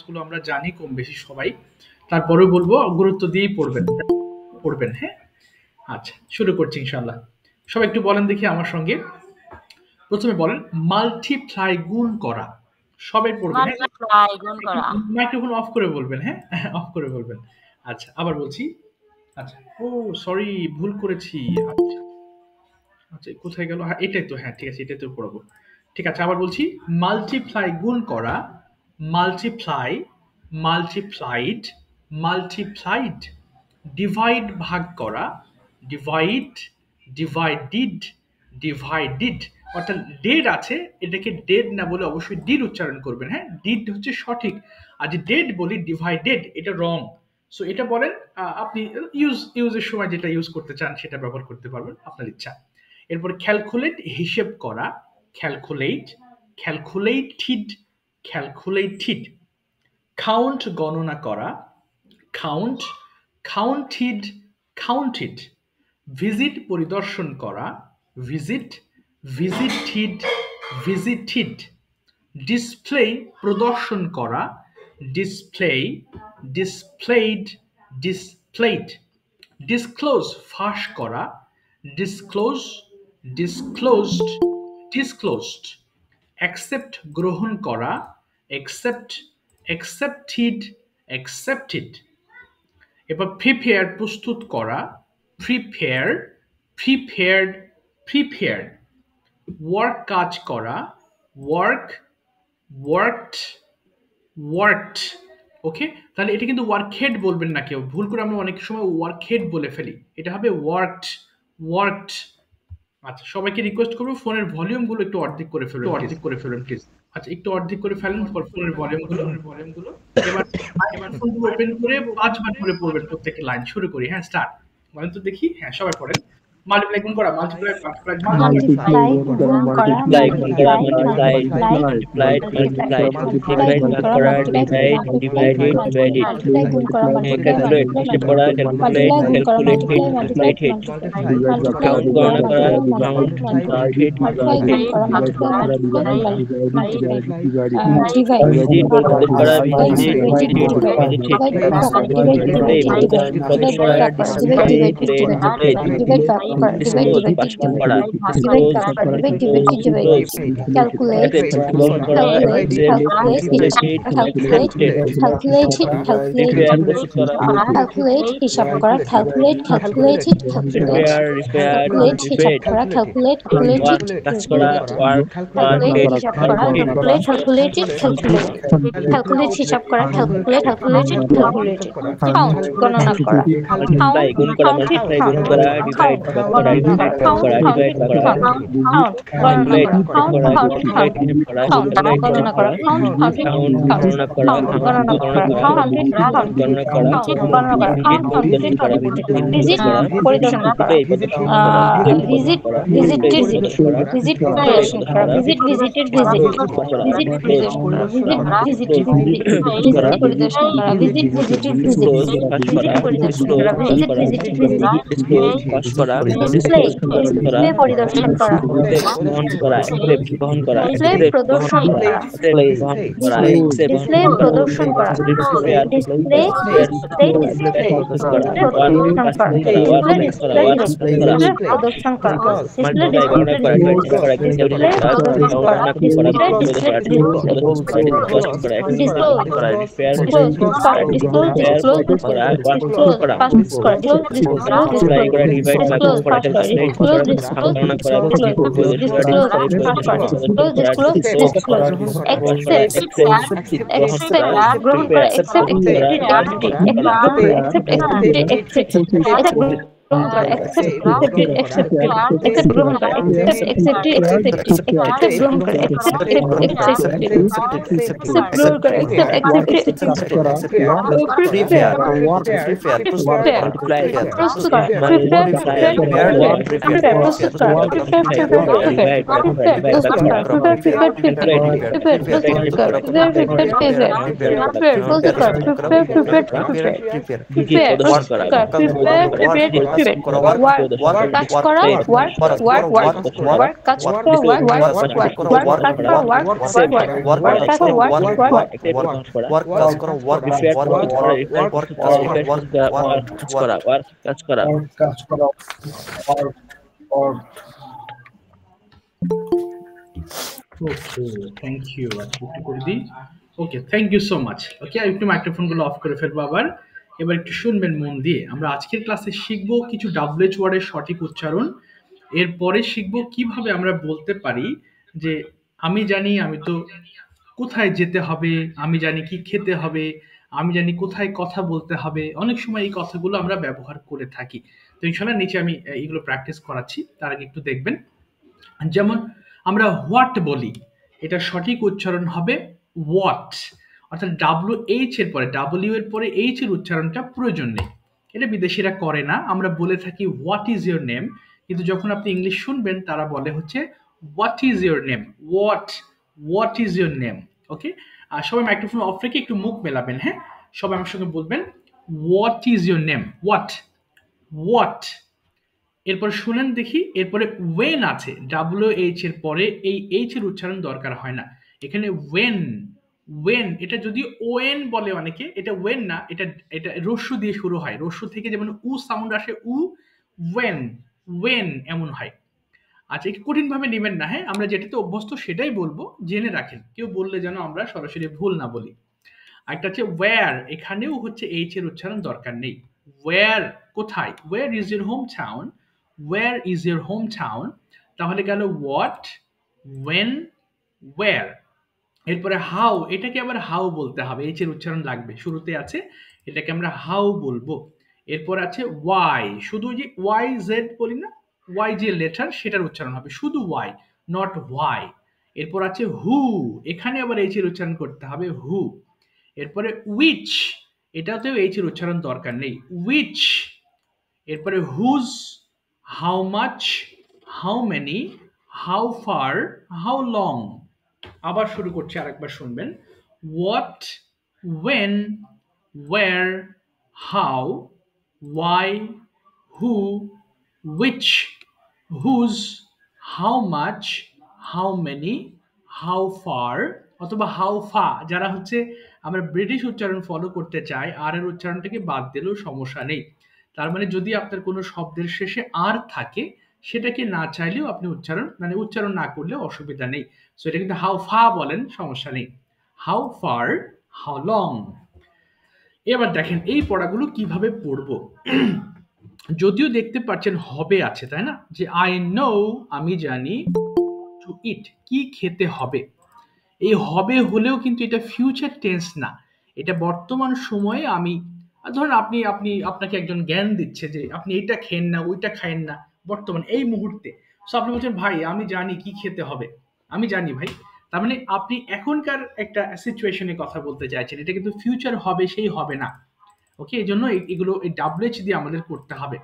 গুলো আমরা জানি কম বেশি সবাই, তারপরেও বলবো গুরুত্ব দিয়েই পড়বেন। হ্যাঁ, আচ্ছা শুরু করছি ইনশাল্লাহ। সবাই একটু বলেন দেখি আমার সঙ্গে। প্রথমে বলেন মাল্টিপ্লাই, গুণ করা। সবাই পড়বেন, হ্যাঁ? মাল্টিপ্লাই, গুণ করা। মাইক্রোফোন অফ করে বলবেন, হ্যাঁ অফ করে বলবেন। আচ্ছা আবার বলছি। আচ্ছা, ও সরি, ভুল করেছি। আচ্ছা আচ্ছা, কোথায় গেল? হ্যাঁ এটাই তো, হ্যাঁ ঠিক আছে, এটাই তো পড়াবো। ঠিক আছে, আবার বলছি। মাল্টিপ্লাই, গুণ করা। Multiply, multiplied, multiplied. ডিভাইড, ভাগ করা। ডিভাইড, ডিভাইডিড, ডিভাইডিড। অর্থাৎ ডেড আছে, এটাকে ডেড না বলে অবশ্যই ডিড উচ্চারণ করবেন। হ্যাঁ, ডিড হচ্ছে সঠিক, আর যে ডেড বলি ডিভাইডেড, এটা রং। সো এটা বলেন, আপনি ইউজের সময় যেটা ইউজ করতে চান সেটা ব্যবহার করতে পারবেন, আপনার ইচ্ছা। এরপর ক্যালকুলেট, হিসেব করা। Calculate, calculated, calculated. কাউন্ট, গণনা করা। Count, counted, counted. ভিজিট, পরিদর্শন করা। Visit, visited, visited. ডিসপ্লে, প্রদর্শন করা। Display, displayed, displayed. ডিসক্লোজ, ফাঁস করা। Disclose, disclosed, disclosed. অ্যাকসেপ্ট, গ্রহণ করা। Accept, accepted, accepted. এবার প্রিপেয়ার, প্রস্তুত করা। Prepare, prepared, prepared. ওয়ার্ক, কাজ করা। Work, worked, worked. ওকে, তাহলে এটা কিন্তু ওয়ার্ক হেড বলবেন না কেউ, ভুল করে আমরা অনেক সময় ওয়ার্ক হেড বলে ফেলি, এটা হবে ওয়ার্কড, ওয়ার্কড। আচ্ছা, সবাইকে রিকোয়েস্ট করবো ফোনের ভলিউম গুলো একটু অর্ধেক করে ফেলুন প্লিজ। আচ্ছা, একটু অর্ধেক করে ফেলেন ফোনের ভলিউম গুলো। এবার ফোন ওপেন করে 5 বার করে পড়বেন প্রত্যেকটা লাইন। শুরু করি, হ্যাঁ স্টার্ট। বলেন তো দেখি, হ্যাঁ সবাই পড়েন। মাল্টিপ্লাই, গুণ করা। মাল্টিপ্লাই, মাল্টিপ্লাই, গুণ করা। Multiply, multiply, multiply, multiply, divide, ভাগ করা। Divide, divided, divided. মাল্টিপ্লাই, গুণ করা। মাল্টিপ্লাই, ক্যালকুলেট, হিসাব করা। Calculate, calculated, calculated. কাউন্ট, গণনা করা। Count, counted, counted. ভিজিট, পরিদর্শন করা। Visited, visited, visited. ডিসপ্লে, প্রদর্শন করা। Display, display. ডিসক্লোজ, প্রকাশ করা। Disclose, disclose. ক্যালকুলেট, গ্রহণ করা। প্রিপেয়ার, প্রস্তুত করা। ক্যালকুলেট, হিসাব করা। Calculate, calculated, prepare, repair, calculate, হিসাব রিপেড। করা। ক্যালকুলেট, ওয়ার্ক, কাজ করা। ওয়ার্ক, ওয়ার্কেড, হিসাব করা। ক্যালকুলেট, ক্যালকুলেটেড, ক্যালকুলেট, হিসাব করা। Calculate, calculated, calculated. কাউন্ট, গণনা করা। মাল্টিপ্লাই, গুণ করা। মাল্টিপ্লাই, গুণ করা। ডিভাইড, ভাগ করা। ডিভাইড, ভাগ করা। ডিভাইড, ভাগ করা। ক্যালকুলেট, হিসাব করা। ক্যালকুলেট, হিসাব করা। ক্যালকুলেট, গণনা করা। কাউন্ট, গণনা করা। গণনা করা। গণনা করা। পরিদর্শন করা। ভিজিট, পরিদর্শন করা। ভিজিট, ভিজিটেড, ভিজিট, পরিদর্শন করা। ভিজিট, ভিজিটেড, ভিজিট, ভিজিট, পরিদর্শন করা। ভিজিট, ভিজিটেড, ভিজিট, ভিজিট, পরিদর্শন করা। ভিজিট, ভিজিটেড, ভিজিট, ভিজিট, পরিদর্শন করা। ভিজিট, ভিজিটেড, ভিজিট, ডিসক্লোজ, প্রকাশ করা। ডিসপ্লে, ডিসপ্লে, পরিদর্শন করা। বহন করা। বহন করা। ডিসপ্লে, প্রদর্শন করা। বহন করা। ডিসপ্লে, প্রদর্শন করা। ডিসপ্লে, ডিসপ্লে, ডিসপ্লে, প্রদর্শন করা। ডিসপ্লে, ডিসপ্লে, প্রদর্শন করা। ডিসপ্লে, মাল্টিপ্লাই, গণনা করা। ডিভাইড, ভাগ করা। ডিসপ্লে, প্রদর্শন করা। ডিসপ্লে, ডিসপ্লে, ডিসক্লোজ করা। রিপেয়ার, ডিসক্লোজ, ডিসক্লোজ করা। ডিসক্লোজ করা। মাল্টিপ্লাই করা। ডিভাইড, ভাগ করা। ক্যালকুলেট করা। গণনা করা। গ্রহণ করা। accept গ্রহণ করা। accept গ্রহণ করা। accept গ্রহণ করা। প্রস্তুত করা। প্রস্তুত করা। কাজ করা ওয়ার্ক ওয়ার্ক ওয়ার্ক ওয়ার্ক কাজ করা ওয়ার্ক ওয়ার্ক ওয়ার্ক কাজ করা ওয়ার্ক ওয়ার্ক কাজ করা ওয়ার্ক ওয়ার্ক কাজ করা ওয়ার্ক কাজ করা ওকে থ্যাংক ইউ একটু করে দিই okay thank you so much okay একটু মাইক্রোফোনগুলো অফ করে ফেলবো আবার এবার একটু শুনবেন মন দিয়ে আমরা আজকের ক্লাসে শিখবো কিছু ডাব্লিউএইচ ওয়ার্ডের সঠিক উচ্চারণ এরপরে শিখবো কিভাবে আমরা বলতে পারি যে আমি জানি আমি তো কোথায় যেতে হবে আমি জানি কি খেতে হবে আমি জানি কোথায় কথা বলতে হবে অনেক সময় এই কথাগুলো আমরা ব্যবহার করে থাকি তো ইনশাআল্লাহ নিচে আমি এগুলো প্র্যাকটিস করাচ্ছি তার আগে একটু দেখবেন যেমন আমরা হোয়াট বলি এটা সঠিক উচ্চারণ হবে হোয়াট অর্থাৎ WH এর পরে W এর পরে H এর উচ্চারণটা প্রয়োজন নেই এটা বিদেশিরা করে না আমরা বলে থাকি হোয়াট ইজ ইউর নেম কিন্তু যখন আপনি ইংলিশ শুনবেন তারা বলে হচ্ছে what is your name what is your name okay আর সবাই মাইক্রোফোন অফ রেখে একটু মুখ মেলাবেন হ্যাঁ সবাই আমার সঙ্গে বলবেন what is your name what এরপর শুনেন দেখি এরপরে ওয়েন আছে WH এর পরে এই H এর উচ্চারণ দরকার হয় না এখানে ওয়েন এটা যদি ওয়েন বলে অনেকে এটা ওয়েন না এটা এটা রস্যু দিয়ে শুরু হয় রস্যু থেকে যেমন উ সাউন্ড আসে ওয়েন এমন হয় আচ্ছা একটু কঠিন ভাবে নেবেন না হ্যাঁ আমরা যেটাতে অভ্যস্ত সেটাই বলবো জেনে রাখেন কেউ বললে যেন আমরা সরাসরি ভুল না বলি আরেকটা হচ্ছে ওয়্যার এখানেও হচ্ছে H এর উচ্চারণ দরকার নেই ওয়্যার কোথায় where is your home town where is your hometown তাহলে গেল what when where এরপরে how এটাকে আবার how বলতে হবে H এর উচ্চারণ লাগবে শুরুতে আছে এটাকে আমরা how বলবো এরপর আছে why শুধু যে YZ বলি না Y যে লেটার সেটার উচ্চারণ হবে শুধু Y not why এরপর আছে who এখানে আবার H এর উচ্চারণ করতে হবে who এরপরে which এটাতেও H এর উচ্চারণ দরকার নেই which এরপরে whose how much how many how far how long আবার শুরু করছি আরেকবার শুনবেন what when where how why who which whose how much how many how far অথবা how far যারা হচ্ছে আমরা ব্রিটিশ উচ্চারণ ফলো করতে চাই আর এর উচ্চারণটাকে বাদ দিলেও সমস্যা নেই তার মানে যদি আপনার কোনো শব্দের শেষে আর থাকে সেটাকে না চাইলেও আপনি উচ্চারণ না করলেও অসুবিধা নেই সো এটা কিন্তু হাউ ফা বলেন সমস্যা নেই হাউ ফার হাউ লং এবার দেখেন এই পড়াগুলো কিভাবে পড়বো যদিও দেখতে পাচ্ছেন হবে আছে তাই না যে আই নো আমি জানি টু ইট কি খেতে হবে এই হবে হলেও কিন্তু এটা ফিউচার টেন্স না এটা বর্তমান সময়ে আমি ধরুন আপনাকে একজন জ্ঞান দিচ্ছে যে আপনি এইটা খেন না ওইটা খায়েন না বর্তমান এই মুহূর্তে সো আপনি বলছেন ভাই আমি জানি কি খেতে হবে আমি জানি ভাই তার মানে আপনি এখনকার একটা সিচুয়েশনে কথা বলতে চাইছেন এটা কিন্তু ফিউচার হবে সেই হবে না ওকে এই জন্য এগুলো এই WH দিয়ে আমাদের করতে হবে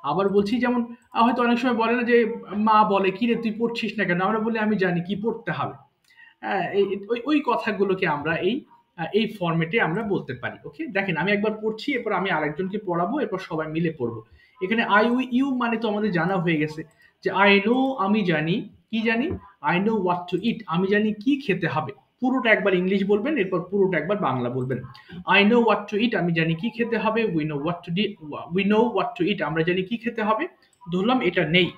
আবার বলছি যেমন হয়তো অনেক সময় বলে না যে মা বলে কি রে তুই পড়ছিস না কেন আমরা বলি আমি জানি কি পড়তে হবে ওই কথাগুলোকে আমরা এই ফরম্যাটে আমরা বলতে পারি ওকে দেখেন আমি একবার পড়ছি এরপর আমি আরেকজনকে পড়াবো এরপর সবাই মিলে পড়বো এখানে আই ইউ মানে তো আমাদের জানা হয়ে গেছে যে আই নো আমি জানি কি জানি আই নো হোয়াট টু ইট আমি জানি কি খেতে হবে পুরোটা একবার ইংলিশ বলবেন এরপর পুরোটা একবার বাংলা বলবেন আই নো হোয়াট টু ইট আমি জানি কি খেতে হবে উই নো হোয়াট টু ইট আমরা জানি কি খেতে হবে ধরলাম এটা নেই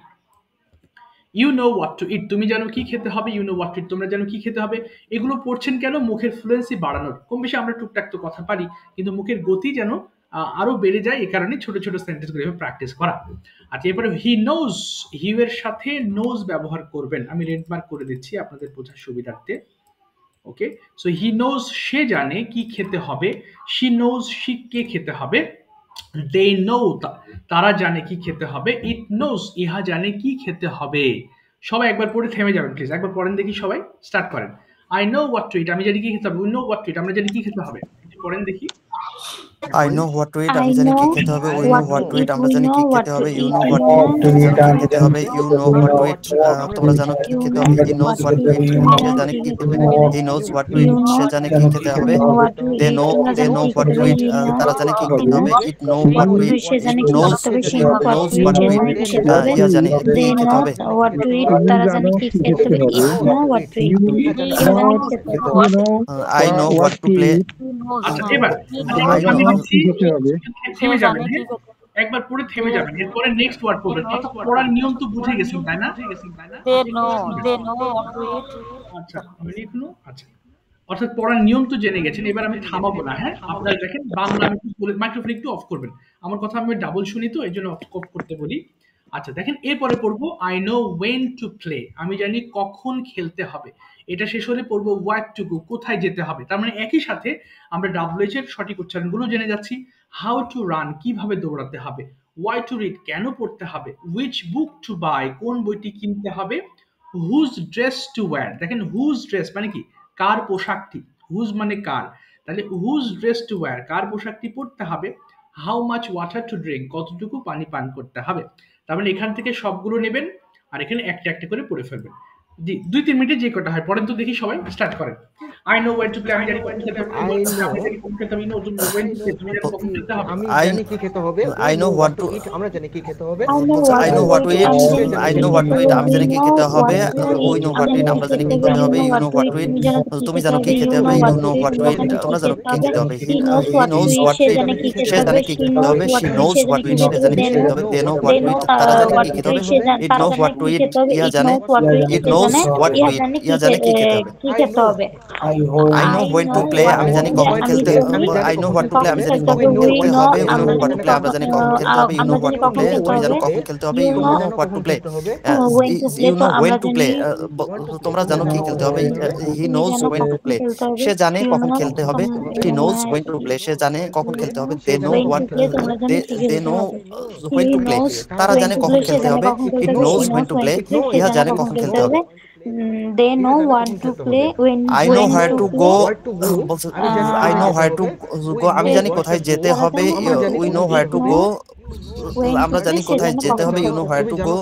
ইউ নো হোয়াট টু ইট তুমি জানো কি খেতে হবে ইউ নো হোয়াট টু ইট তোমরা জানো কি খেতে হবে এগুলো পড়ছেন কেন মুখের ফ্লুয়েন্সি বাড়ানোর কম বেশি আমরা টুকটাক তো কথা পারি কিন্তু মুখের গতি যেন আরো বেড়ে যায় এই কারণে ছোট ছোট সেন্টেন্সগুলো এভাবে প্র্যাকটিস করা আচ্ছা এরপরে হি নোজ হিউ এর সাথে নোজ ব্যবহার করবেন আমি রেড মার্ক করে দিচ্ছি আপনাদের বোঝার সুবিধার্থে ওকে সো হি নোজ সে জানে কি খেতে হবে শি নোজ শি কে খেতে হবে দে নো তারা জানে কি খেতে হবে ইট নোজ ইহা জানে কি খেতে হবে সবাই একবার পড়ে থেমে যাবেন প্লিজ একবার পড়েন দেখি সবাই স্টার্ট করেন আই নো হোয়াট টু ইট আমি জানি কি খেতে হবে উই নো হোয়াট টু ইট আমরা জানি কি খেতে হবে পড়েন দেখি I know what to eat, I আমি জানি কি know খেতে হবে। We know what what to to eat, eat. আমরা We জানি know কি what খেতে to হবে। You eat. know We what to know eat, তুমি জানো কি খেতে হবে। You know what to eat, তোমরা জানো কি you খেতে know হবে। He knows what what to to eat. eat, তুমি সে জানো জানে কি কি খেতে খেতে হবে। হবে। He knows what to You eat, know সে জানে কি খেতে হবে। what to They eat. know তোমরা they জানো know কি what খেতে to হবে। eat, He knows তারা জানে কি he খেতে হবে। knows It know what what to to eat, eat. Say it জানে কি knows খেতে হবে। She it knows what knows to eat. what say to eat, জানে কি খেতে হবে। ইয়া জানে কি They খেতে know হবে। what to eat. তারা জানে কি খেতে হবে। It know what to eat. এরা জানে কি খেতে হবে। I know what to play, আচ্ছা এবার, আচ্ছা I একটু know আমি দিচ্ছি, থেমে যাবেন, হ্যাঁ? একবার পড়ে থেমে যাবেন। এরপরে নেক্সট ওয়ার্ড পড়বেন। অর্থাৎ পড়ার নিয়ম তো বুঝে গেছেন, তাই না? আচ্ছা, আমি লিখলো। আচ্ছা। অর্থাৎ পড়ার নিয়ম তো জেনে গেছেন। এবার আমি থামাবো না, হ্যাঁ? আপনারা দেখেন বাংলা আমি একটু বলে মাইক্রোফোন একটু অফ করবেন। আমার কথা আমি ডাবল শুনি তো এজন্য অফ করতে বলি। আচ্ছা দেখেন এরপরে পড়বো I know when to play, আমি জানি কখন খেলতে হবে। এটা শেষ হলে পড়বো where to go, কোথায় যেতে হবে। তার মানে একই সাথে আমরা WH এর সঠিক উচ্চারণগুলো জেনে যাচ্ছি। How to run, কিভাবে দৌড়াতে হবে। Why to read, কেন পড়তে হবে। Which book to buy, কোন বইটি কিনতে হবে। Whose dress to wear, দেখেন whose dress মানে কি, কার পোশাকটি। whose মানে কার, তাহলে whose dress to wear, কার পোশাকটি পরতে হবে। How much water to drink, কতটুকু পানি পান করতে হবে। তার মানে এখান থেকে সবগুলো নেবেন আর এখানে একটা একটা করে পড়ে ফেলবেন। জি 2-3 মিনিটে যে কটা হয় পড়েন তো দেখি, সবাই স্টার্ট করেন। I know where to play, আমি জানি কখন খেলতে হবে। You know, আমি জানি কখন খেলতে হবে। You know, when to play, তুমি জানো কখন খেলতে হবে। I I know what to I know বলছে what I to know what to eat. eat, আমি জানি I কি know what খেতে to eat, হবে। আমি We জানি কি know খেতে হবে। what to We eat. know আমি what to জানি eat, কি আমরা জানি খেতে কি হবে। খেতে You হবে। know You what know to what eat. to eat, তুমি জানো কি তুমি খেতে জানো হবে। কি You খেতে হবে। know You what to know eat. what to তোমরা eat, জানো কি তোমরা জানো খেতে কি হবে। খেতে হবে। He knows He what to knows eat. what say to eat, জানে কি সে খেতে হবে। জানে কি She খেতে knows হবে। what She to eat. knows say what জানে to কি eat, সে খেতে হবে। জানে কি They খেতে know হবে। They know what they to know eat, তারা জানে what কি to খেতে eat. হবে। সে জানে It তারা knows জানে what to কি eat, খেতে হবে। ইহা It জানে। knows what to eat. It say knows জানে what to ইহা eat, জানে ইহা জানে কি খেতে হবে। কি খেতে হবে। I know I when to know play, what আমি to জানি eat. কখন আমি খেলতে। জানি I know what to play, কখন আমি জানি খেলতে হবে। কখন We খেলতে know হবে। We know আমরা what জানি to play, আমরা জানি কখন খেলতে হবে। You আমরা know what জানি to কখন play, খেলতে তুমি জানো হবে। কখন খেলতে হবে। You You know know what to play, when to play you তো know when আমরা to জানি। play, তোমরা জানো কি খেলতে হবে। He তুমি knows জানো when to কখন play, খেলতে হবে। সে জানে You কখন know খেলতে হবে। She knows when to play, সে জানে কখন খেলতে হবে। They know when to what play তোমরা জানো কি they খেলতে know হবে। He when to play, knows তারা when জানে to কখন play সে খেলতে জানে হবে। কখন খেলতে It হবে। She knows when knows to when play, to play সে ইহা জানে জানে কখন কখন খেলতে খেলতে হবে। হবে। They know what to play I know when where to to play। go, বলছে I know where to go, আমি জানি কোথায় যেতে তারা হবে। জানে We know it where to go, knows when to আমরা play জানি সে কোথায় জানে যেতে কখন হবে। You খেলতে know হবে। where to go,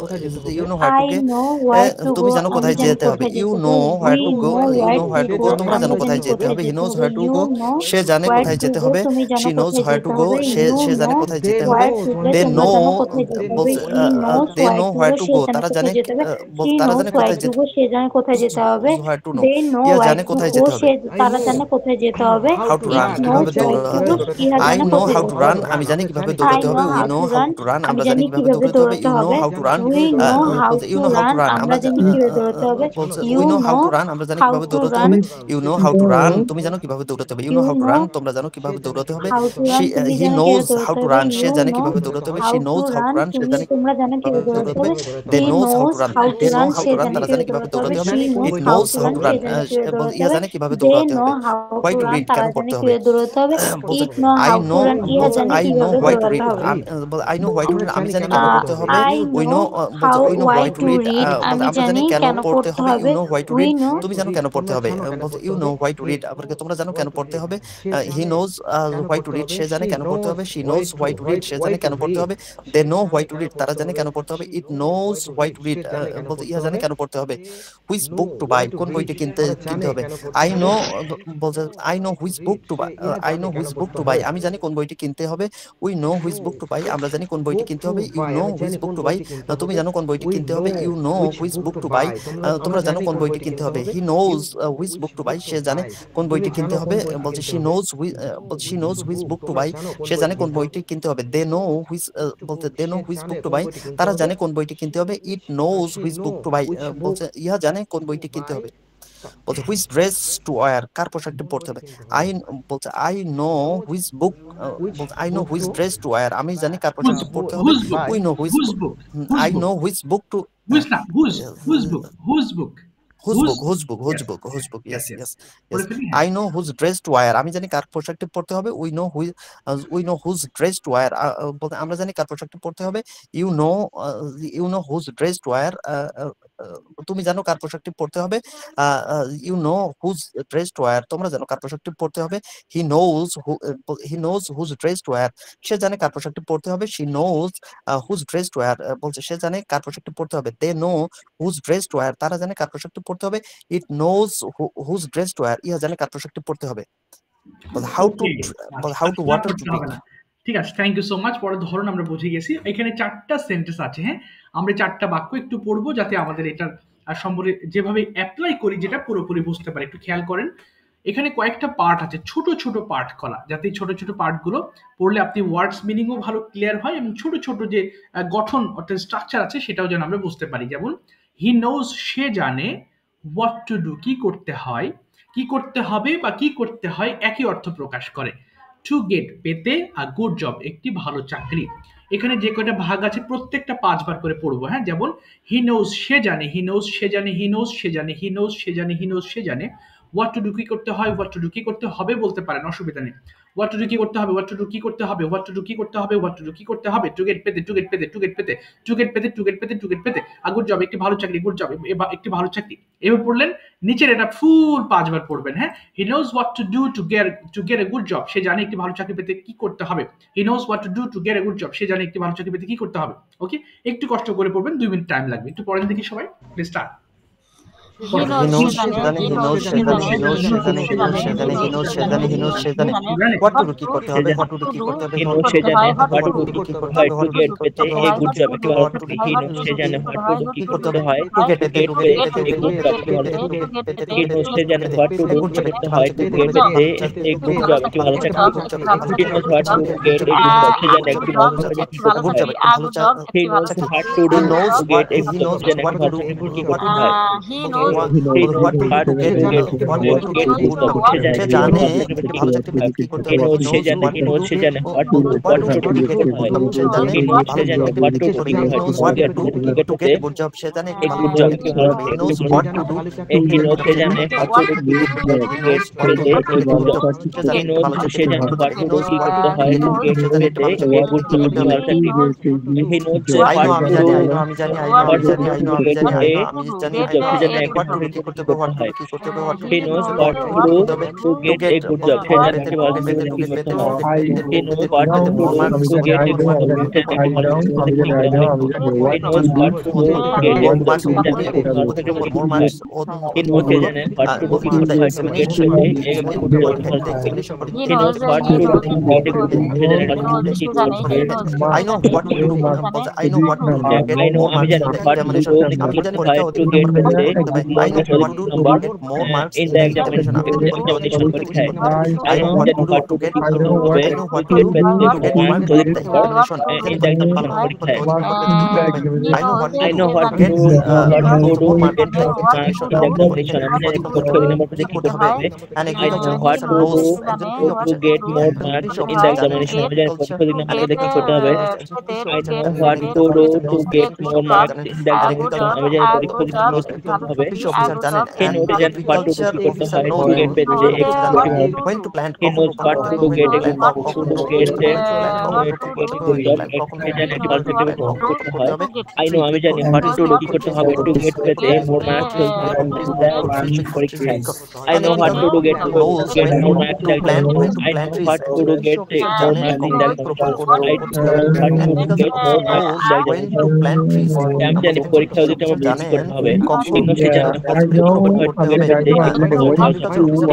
you know where to I go, know where to তুমি go জানো আমি কোথায় জানি যেতে হবে। কোথায় You যেতে হবে। know where We to go, know you where know to where to go go, তোমরা জানো আমরা জানি কোথায় যেতে কোথায় হবে। He যেতে knows হবে। where to You go, know সে জানে where কোথায় to যেতে go হবে। তুমি জানো She knows কোথায় where যেতে to go, হবে। সে You সে জানে know কোথায় যেতে হবে। where to play They তোমরা know, জানো কোথায় যেতে হবে। বলছে He knows they where know to go where to say go, জানে তারা জানে কোথায় যেতে হবে। She তারা knows জানে where কোথায় to যেতে। go সে জানে কোথায় যেতে হবে। Where to know, They know yeah where জানে to কোথায় go যেতে হবে। তারা জানে কোথায় যেতে হবে। How to It run, knows কিভাবে where to দৌড়াতে go হবে। ইহা I জানে know কোথায় how to যেতে run, হবে। আমি জানি কিভাবে I দৌড়াতে হবে। know We how know to how run to run, আমি আমরা জানি জানি কিভাবে কিভাবে দৌড়াতে হবে। দৌড়াতে You know হবে। how to run, We know how বলছে you to know how to run run, আমরা আমরা জানি কিভাবে দৌড়াতে হবে। বলছে we You know how know to run, আমরা জানি how কিভাবে to দৌড়াতে run হবে। You know how to run, তুমি জানো কিভাবে দৌড়াতে হবে। You know you how to know run, তোমরা জানো কিভাবে দৌড়াতে হবে। how to She run তুমি he জানো knows কিভাবে how দৌড়াতে to হবে। run, সে You জানে know কিভাবে দৌড়াতে হবে। how She to knows how to run run, সে তুমি জানে তোমরা জানো কিভাবে কিভাবে দৌড়াতে দৌড়াতে হবে। হবে। They He knows how to knows run, how to they know run how say to run, জানে তারা জানে কিভাবে কিভাবে দৌড়াতে হবে। দৌড়াতে হবে। She knows It how knows to how run to say run, জানে কিভাবে দৌড়াতে ইয়া হবে। জানে কিভাবে They দৌড়াতে know হবে। how Why to to run read, তারা কেন জানে পড়তে হবে। কিভাবে দৌড়াতে হবে। বলছে It know I how to know, run ইহা বলছে জানে I know কিভাবে why to দৌড়াতে read, হবে। I know why to read, আমি জানি কেন পড়তে হবে। I We know know, বলছে how we know why why to to read, read বলছে আমি আমরা জানি জানি কেন কেন পড়তে পড়তে হবে। You হবে। know why to We read, know তুমি জানো কেন পড়তে হবে। বলছে you know why to read, আবার তোমরা জানো কেন পড়তে হবে। He knows why to read, সে জানে কেন পড়তে হবে। She knows why to read, সে জানে কেন পড়তে হবে। They know why to read, তারা জানে কেন পড়তে হবে। It knows why to read, বলছে ইহা জানে কেন পড়তে হবে। Which book to buy, কোন বইটি কিনতে কিনতে হবে। I know, বলছে I know which book to buy, I know which book to buy, আমি জানি কোন বইটি কিনতে হবে। We know which book to buy, আমরা জানি কোন বইটি কিনতে হবে। You know which book to buy, তুমি জানো কোন বইটি কিনতে হবে। You know which book to buy, তোমরা জানো কোন বইটি কিনতে হবে। He knows which book to buy, সে জানে কোন বইটি কিনতে হবে। বলছে she knows she knows which book to buy, সে জানে কোন বইটি কিনতে হবে। They know which, বলতে they know which book to buy, তারা জানে কোন বইটি কিনতে হবে। It knows which book to buy, বলছে ইহা জানে কোন বইটি কিনতে হবে। বলছে হুইচ ড্রেস টু ওয়্যার, কার পোশাকটি পরতে হবে। আই, বলছে আই নো হুইচ বুক, বলছে I know which dress to wear, আমি জানি কার Whose পোশাকটি book? পরতে হবে। Whose book? We know which, Whose book? Whose I know book? Which book to, Whose not? Whose book? Whose book? Whose book, Whose? Whose book, whose Yes. Book, whose book, Yes, yes yes. Yes yes. পড়ে ফেলি, হ্যাঁ। I know whose dress to wear, আমি জানি কার পোশাকটি পরতে হবে। We know whose dress to wear, বলতে আমরা জানি কার পোশাকটি পরতে হবে। You know, you know whose dress to wear, তুমি জানো কার পোশাকটি পরতে হবে। You know whose dress to wear, তোমরা জানো কার পোশাকটি পরতে হবে। He knows whose dress to wear, সে জানে কার পোশাকটি পরতে হবে। She knows whose dress to wear, বলছে সে জানে কার পোশাকটি পরতে হবে। They know whose dress to wear, তারা জানে কার পোশাকটি পরতে হবে। It knows whose dress to wear, ইহা জানে কার পোশাকটি পরতে হবে। ওকে, আচ্ছা আর ওয়াটার পড়তে হবে না। ঠিক আছে, থ্যাংক ইউ সো মাচ। পরের ধরন আমরা বুঝে গেছি। এখানে 4টা সেন্টেন্স আছে, হ্যাঁ? আমরা 4টা বাক্য একটু পড়বো যাতে আমাদের এটার সম্পর্কে যেভাবে এপ্লাই করি যেটা পুরোপুরি বুঝতে পারি। একটু খেয়াল করেন। এখানে কয়েকটা পার্ট আছে, ছোট ছোট পার্ট করা, যাতে এই ছোট ছোট পার্টগুলো পড়লে আপনি ওয়ার্ডস মিনিংও ভালো ক্লিয়ার হয় এবং ছোট ছোট যে গঠন অর্থাৎ স্ট্রাকচার আছে সেটাও যেন আমরা বুঝতে পারি। যেমন হি নোজ, সে জানে, হোয়াট টু ডু, কি করতে হয়, কি করতে হবে বা কি করতে হয় একই অর্থ প্রকাশ করে। টু গেট, পেতে, আর গুড জব, একটি ভালো চাকরি। এখানে যে কয়টা ভাগ আছে প্রত্যেকটা 5 বার করে পড়বো, হ্যাঁ? যেমন হি নোজ, সে জানে, হি নোজ, সে জানে, হি নোজ, সে জানে, হি নোজ, সে জানে, হি নোজ, সে জানে। হোয়াট টু ডু, কি করতে হয়, হোয়াট টু ডু, কি করতে হবে বলতে পারেন, অসুবিধা নেই। হোয়াট টু ডু, কি করতে হবে, হোয়াট টু ডু, কি করতে হবে, হোয়াট টু ডু, কি করতে হবে, হোয়াট টু ডু, কি করতে হবে। টু গেট, পেতে, টু গেট পেতে, টু গেট পেতে, টু গেট পেতে, টু গেট পেতে, টু গেট পেতে, আর গুড জব, একটি ভালো চাকরি, গুড জব, একটি ভালো চাকরি। এবার পড়লেন, নিচের এটা ফুল 5 বার পড়বেন, হ্যাঁ? He knows what to do to get a good job, সে জানে একটি ভালো চাকরি পেতে কি করতে হবে। He knows what to do to get a good job, সে জানে একটি ভালো চাকরি পেতে কি করতে হবে। ওকে, একটু কষ্ট করে পড়বেন, 2 মিনিট টাইম লাগবে। একটু পড়েন দেখি সবাই, please start. He knows, she জানে, he knows, she জানে, he knows, she জানে, he knows, she জানে, he knows, she জানে, he knows, she জানে। হোয়াট টু ডু, কি করতে হবে, হোয়াট টু ডু, কি করতে হবে, হি হোয়াট নোজ, টু সে ডু, জানে, what what to to do, do কি করতে হয় হবে, টু গেট পেতে এ গুড জব, একটি ভালো চাকরি। হি নোজ, সে জানে, হোয়াট টু ডু, কি করতে হয় টু গেট টু পেতে, গেট টু পেতে গেট পেতে, এ গুড জব, একটি ভালো চাকরি। হি নোজ, সে জানে, what two A do, good কি জব, করতে একটি ভালো হয় টু চাকরি গেট পেতে, পেতে এ গুড জব, একটি ভালো চাকরি। He knows what to get a good job, সে জানে একটি ভালো চাকরি কি করতে গুড হয়। জব, একটি ভালো হি নোজ চাকরি। What to He do knows to what get a he good job, knows সে জানে what একটি to ভালো do, চাকরি পেতে কি what করতে হয়। he knows he knows what to do what to to get do what to to get do এ to good get job, good job, সে জানে সে একটি জানে ভালো চাকরি একটি পেতে ভালো কি চাকরি করতে পেতে হয়। কি করতে হি হবে। নোজ, সে জানে, হি নোজ, সে জানে, what to do, what what to to do, do কি to get করতে good হয়। job, সে জানে হি একটি নোজ, ভালো সে জানে, চাকরি হোয়াট পেতে টু কি ডু, করতে কি হবে। হয় He to knows what get to do পেতে, টু গেট to পেতে get good job, সে জানে একটি এ ভালো গুড জব, চাকরি একটি পেতে কি ভালো করতে হবে। He চাকরি। knows what to do he to knows, get সে good job, জানে, হোয়াট টু ডু, কি করতে হয় to he get knows what to পেতে do to a get good good job. job, সে জানে হি একটি নোজ, ভালো চাকরি সে পেতে কি জানে, করতে হোয়াট হবে। টু He ডু, knows কি what করতে হয় টু গেট সে জানে একটি পেতে ভালো চাকরি এ পেতে গুড কি জব, করতে একটি হবে। ভালো চাকরি। He nose I know, what আমি টু জানি, ডু I know, আমি জানি, I know, হোয়াট আমি টু জানি, ডু I টু know, আমি গেট জানি, I পেতে know, আমি জানি, গুড I জব, know, সে জানে একটি what to ভালো do, চাকরি কি পেতে করতে কি হবে, করতে what to হয়। do, কি করতে হবে, what to do, হি কি নোজ করতে হবে, what what to to do, do কি করতে হবে। To To get get a good job, সে জানে একটি ভালো চাকরি পেতে কি করতে হয়। He knows what to do to get a good job, সে জানে একটি ভালো চাকরি পেতে কি করতে হয়। He knows what to do to get a more good job, marks সে on জানে একটি ভালো চাকরি পেতে কি more করতে হয়। marks on হি নোজ, সে জানে, হোয়াট টু ডু, কি the করতে হয় টু গেট examination পেতে এ examine গুড জব, একটি ভালো the চাকরি। examination he he knows knows, what he to do knows, to get a good job, সে জানে ভালো he চাকরি knows, পেতে কি সে করতে জানে, হয়। he knows, I know what to do, I know what to do to get I know, more আমি marks জানি in the what to examination. Do কি আমি করতে জানি হয় পরীক্ষা টু অতি গেট নম্বর পেতে করতে হবে। I know what to do number to get more marks in in the the examination, examination. আমি জানি পরীক্ষা অতি এক্সামিনেশন নম্বর করতে পরীক্ষায়। I আমি know what জানি to do what to to do get কি করতে হবে I know to what to get do পেতে to get marks marks in অধিক the করতে examination. আমি ইন জানি দ্য পরীক্ষা এক্সামিনেশন ভালো পরীক্ষায়। অধিক করতে কি করতে হবে। I know what to I do know to what get to what to do more to marks get in the more marks examination. in the আমি জানি examination. আমি জানি পরীক্ষা পরীক্ষা অধিক নম্বর কি পেতে কি করতে করতে হবে। হবে। An I know agriculture what officer to knows, do একজন কৃষি to অফিসার get more একজন marks কৃষি in অফিসার the জানেন examination. আমি জানি agriculture পরীক্ষা অধিক নম্বর an পেতে কি করতে agriculture হবে। একজন কৃষি I অফিসার know জানেন what to do agriculture to knows get more agriculture marks জানেন in the an examination. আমি জানি পরীক্ষা অধিক নম্বর পেতে কি করতে হবে। কৃষি অফিসার জানেন He an knows জানেন what to do agriculture কি করতে officer হয় knows to get পেতে agriculture একটি জানেন ভালো চাকরি। when to plant He কখন knows রোপণ what করতে to হবে when get to a plant good job কখন to রোপণ get করতে হবে when to plant কখন রোপণ করতে হবে when to job plant কখন সে জানে একটি ভালো when to চাকরি plant পেতে কখন কি রোপণ করতে করতে হয়। হবে I know, আমি জানি what to do কি করতে হবে to get পেতে more marks in the examination পরীক্ষায়। I an know what to do agriculture knows get when more marks in to the plant examination. I know trees what to do get more জানে marks in কখন the রোপণ examination. I করতে হবে know what an to get agriculture more officer marks in knows the when examination. to plant trees আমি জানি পরীক্ষা দিতে আমার কি জানেন করতে হবে। কখন কিন্তু সে জানে what to do কি রোপণ করতে করতে হয় হবে to get পেতে একটি ভালো চাকরি। agriculture officer He knows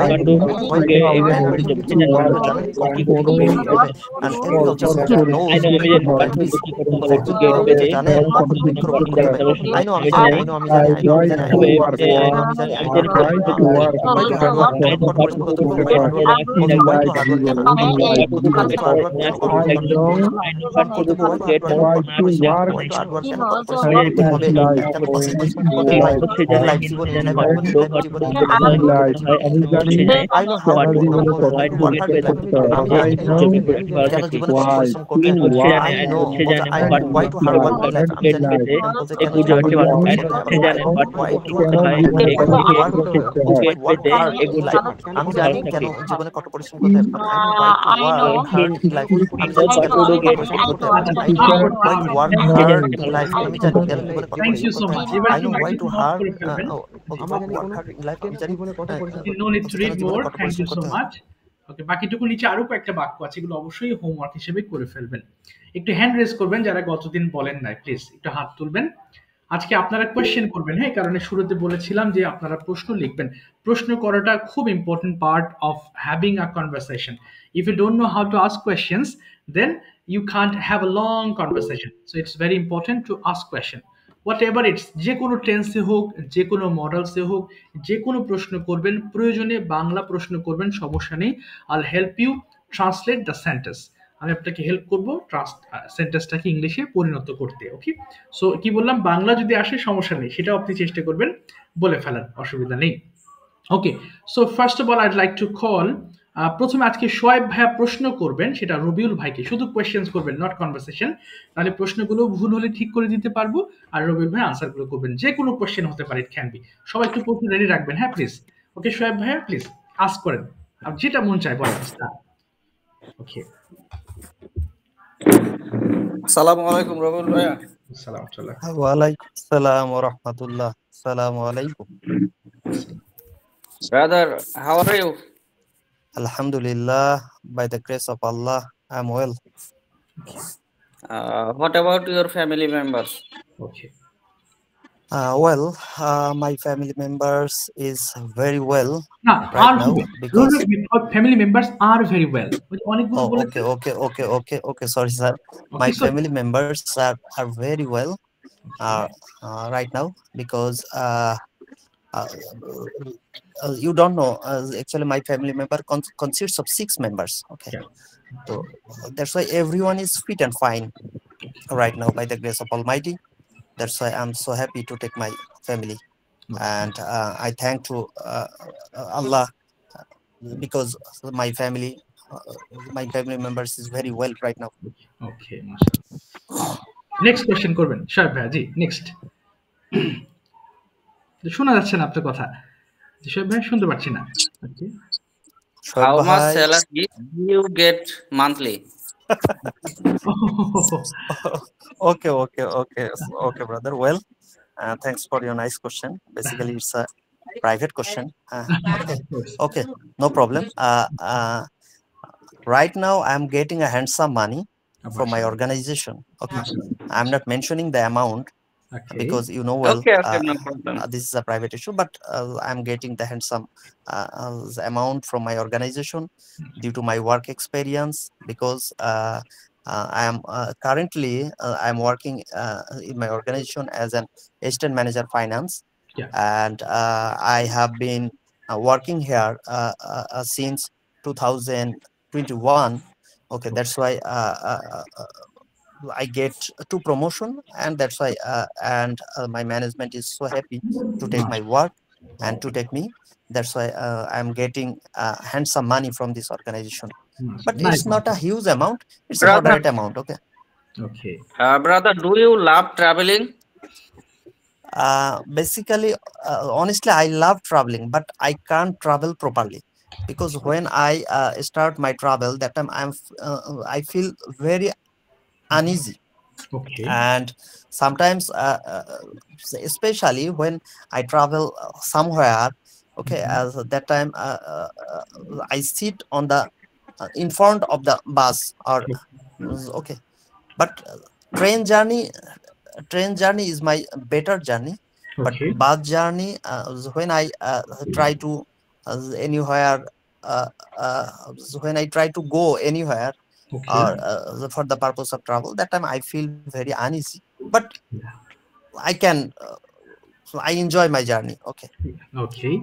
knows what to when get to a plant good job. Say trees জানে জানেন কখন কি করতে হবে রোপণ করতে হবে an agriculture officer knows I know, আমি জানি what plant to trees do কি করতে হবে to একজন get কৃষক পেতে জানেন more কখন marks বৃক্ষরোপণ in the করতে হবে examination. I know আমি আমি জানি জানি I know আমি জানি I know আমি জানি I হবে know আমি জানি I know আমি জানি I আমি know জানি আমি জানি পরীক্ষা দিতে why to hard work I know কঠোর what পরিশ্রম to করতে do হবে to why to get hard more work marks in the why to hard work examination. জানো I know what to do to why get to hard more work marks কঠোর in the পরিশ্রম করতে হবে examination. I know what to do to get more marks in the why to examination. hard work কেন কঠোর আমি পরিশ্রম জানি করতে হবে পরীক্ষা দিতে কেন হবে কঠোর পরিশ্রম করতে He হয় knows সে জানে লাইফ he জীবনে knows জানে life what to do, what to জীবনে do হয়, সে জানে I know how what to to work try to what get hard better, life যে জমি প্রোডাক্টিভ হওয়ার কেন চাকরি জীবনে কত পরিশ্রম করতে he knows হয় সে I জানে know সে জানে I what why to hard work my life আমি get জানি পেতে বলতে এ কেন বুঝে চাকরি হচ্ছে করতে and হয় সে জানে what why to করতে হয় why get to work to get work পেতে hard এ in বুঝে life আমি ভালো জানি কেন চাকরি জীবনে কত পরিশ্রম করতে হয় but I know why to I work know. he hard in life আমি knows জানি what কেন to do জীবনে কত get পরিশ্রম করতে হয় আচ্ছা I know why to work say hard জানে in ভালো life আমি জানি কেন জীবনে কত থ্যাংক ইউ পরিশ্রম সো করতে হয় মাচ। এবার I একটু know why to microphone of hard করে ফেলবেন। work hard in life আমি জানি নো নিড টু কেন রিড জীবনে মোর, কত থ্যাংক ইউ পরিশ্রম সো করতে হয় মাচ। ওকে, বাকিটুকু নিচে আরো কয়েকটা বাক্য আছে, এগুলো অবশ্যই হোমওয়ার্ক হিসেবে করে ফেলবেন। একটু হ্যান্ড রেজ করবেন যারা গতদিন বলেন নাই, প্লিজ একটু হাত তুলবেন। আজকে আপনারা কোয়েশ্চেন করবেন, হ্যাঁ, কারণে শুরুতে বলেছিলাম যে আপনারা প্রশ্ন লিখবেন। প্রশ্ন করাটা খুব important part of having a conversation. If you don't know how to ask questions, then you can't have a long conversation, so it's very important to ask question whatever it's, যে কোনো টেন্সে হোক, যে কোনো মডেলসে হোক, যে কোনো প্রশ্ন করবেন, প্রয়োজনে বাংলা প্রশ্ন করবেন, সমস্যা নেই। I'll help you translate the sentence, আমি আপনাকে হেল্প করবো সেন্টেন্সটাকে ইংলিশে পরিণত করতে। ওকে, সো কি বললাম, বাংলা যদি আসে সমস্যা নেই, সেটাও আপনি চেষ্টা করবেন বলে ফেলার, অসুবিধা নেই। Okay, so first of all I'd like to call, প্রথমে আজকে শোয়েব ভাইয়া প্রশ্ন করবেন, সেটা রবিউল ভাইকে, শুধু কোয়েশ্চেন্স করবেন, নট কনভারসেশন। তাহলে প্রশ্নগুলো ভুল হলে ঠিক করে দিতে পারবো, আর রবিউল ভাই আনসারগুলো করবেন। যে কোনো কোয়েশ্চেন হতে পারে, ইট ক্যান বি। সবাই একটু প্রশ্ন রেডি রাখবেন, হ্যাঁ প্লিজ। ওকে শোয়েব ভাইয়া প্লিজ আস্ক করেন, আর যেটা মন চায় বলেন। ওকে, আসসালামু আলাইকুম রবিউল ভাইয়া। আসসালাম আলাইকুম। ওয়ালাইকুম আসসালাম ওয়া রাহমাতুল্লাহ। আসসালামু আলাইকুম। Brother, how are you? Alhamdulillah, by the grace of Allah, I'm well. What about your family members? Okay, Well, my family members is very well না right আর now because family members are very well, অনেকগুলো বলেছেন। okay. Sorry, sir. My Okay, so family members are very well right now because you don't know. Actually, my family member consists of 6 members. Okay, yeah. so that's why everyone is fit and fine right now by the grace of Almighty. That's why I'm so happy to take my family, and I thank to Allah because my family members is very well right now. ওকে, মাশাআল্লাহ। Next question করবেন শোয়েব ভাই, জি next. শোনা যাচ্ছে না আপনার কথা, শোয়েব ভাই শুনতে পাচ্ছি না। ওকে, Shoaib How much bhai, salary do you get monthly? okay, brother. Well, thanks for your nice question. Basically, it's a private question. Okay, no problem. Right now, I'm getting a handsome money from my organization. Okay, I'm not mentioning the amount because you know well Okay, no problem. this is a private issue, but I'm getting the handsome amount from my organization due to my work experience because I am currently I'm working in my organization as an assistant manager finance. Yeah. And I have been working here since 2021. Okay, that's why I get 2 promotion, and that's why my management is so happy to take my work and to take me. That's why I'm getting handsome money from this organization, but it's not a huge amount, it's a Brother. moderate amount. Okay, okay, Brother, do you love traveling? basically honestly I love traveling, but I can't travel properly because when I start my travel, that time I feel very uneasy. Okay, And sometimes especially when I travel somewhere, okay, as that time I sit on the in front of the bus or okay, but train journey is my better journey, but Okay. bus journey when I try to anywhere when I try to go anywhere Okay. or for the purpose of travel, that time I feel very uneasy, but I can I enjoy my journey. Okay, Okay.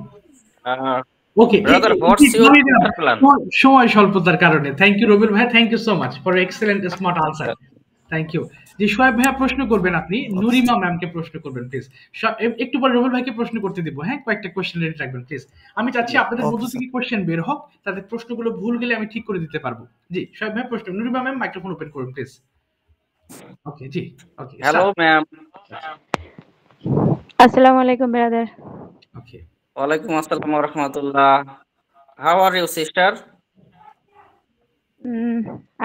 Uh, Okay. Brother, what's your future plan? সময় স্বল্পতার কারণে, thank you Rabiul ভাই, thank you so much for excellent smart answer. Thank you. জি সোহাগ ভাইয়া প্রশ্ন করবেন আপনি, Okay. নুরিমা ম্যামকে প্রশ্ন করবেন প্লিজ। একটু পরে রুবেল ভাইকে প্রশ্ন করতে দিব, হ্যাঁ কয়েকটা কোয়েশ্চেন রেডি রাখবেন প্লিজ। আমি চাচ্ছি আপনাদের মধ্য Okay, sir. থেকে কোয়েশ্চেন বের হোক, তাদের প্রশ্নগুলো ভুল গেলে আমি ঠিক করে দিতে পারবো। জি সোহাগ ভাই প্রশ্ন, নুরিমা ম্যাম মাইক্রোফোন ওপেন করুন please. Okay G, okay Hello, start. ma'am. Assalamu alaikum, brother. Okay Walaikum assalam wa rahmatullah. How are you, sister?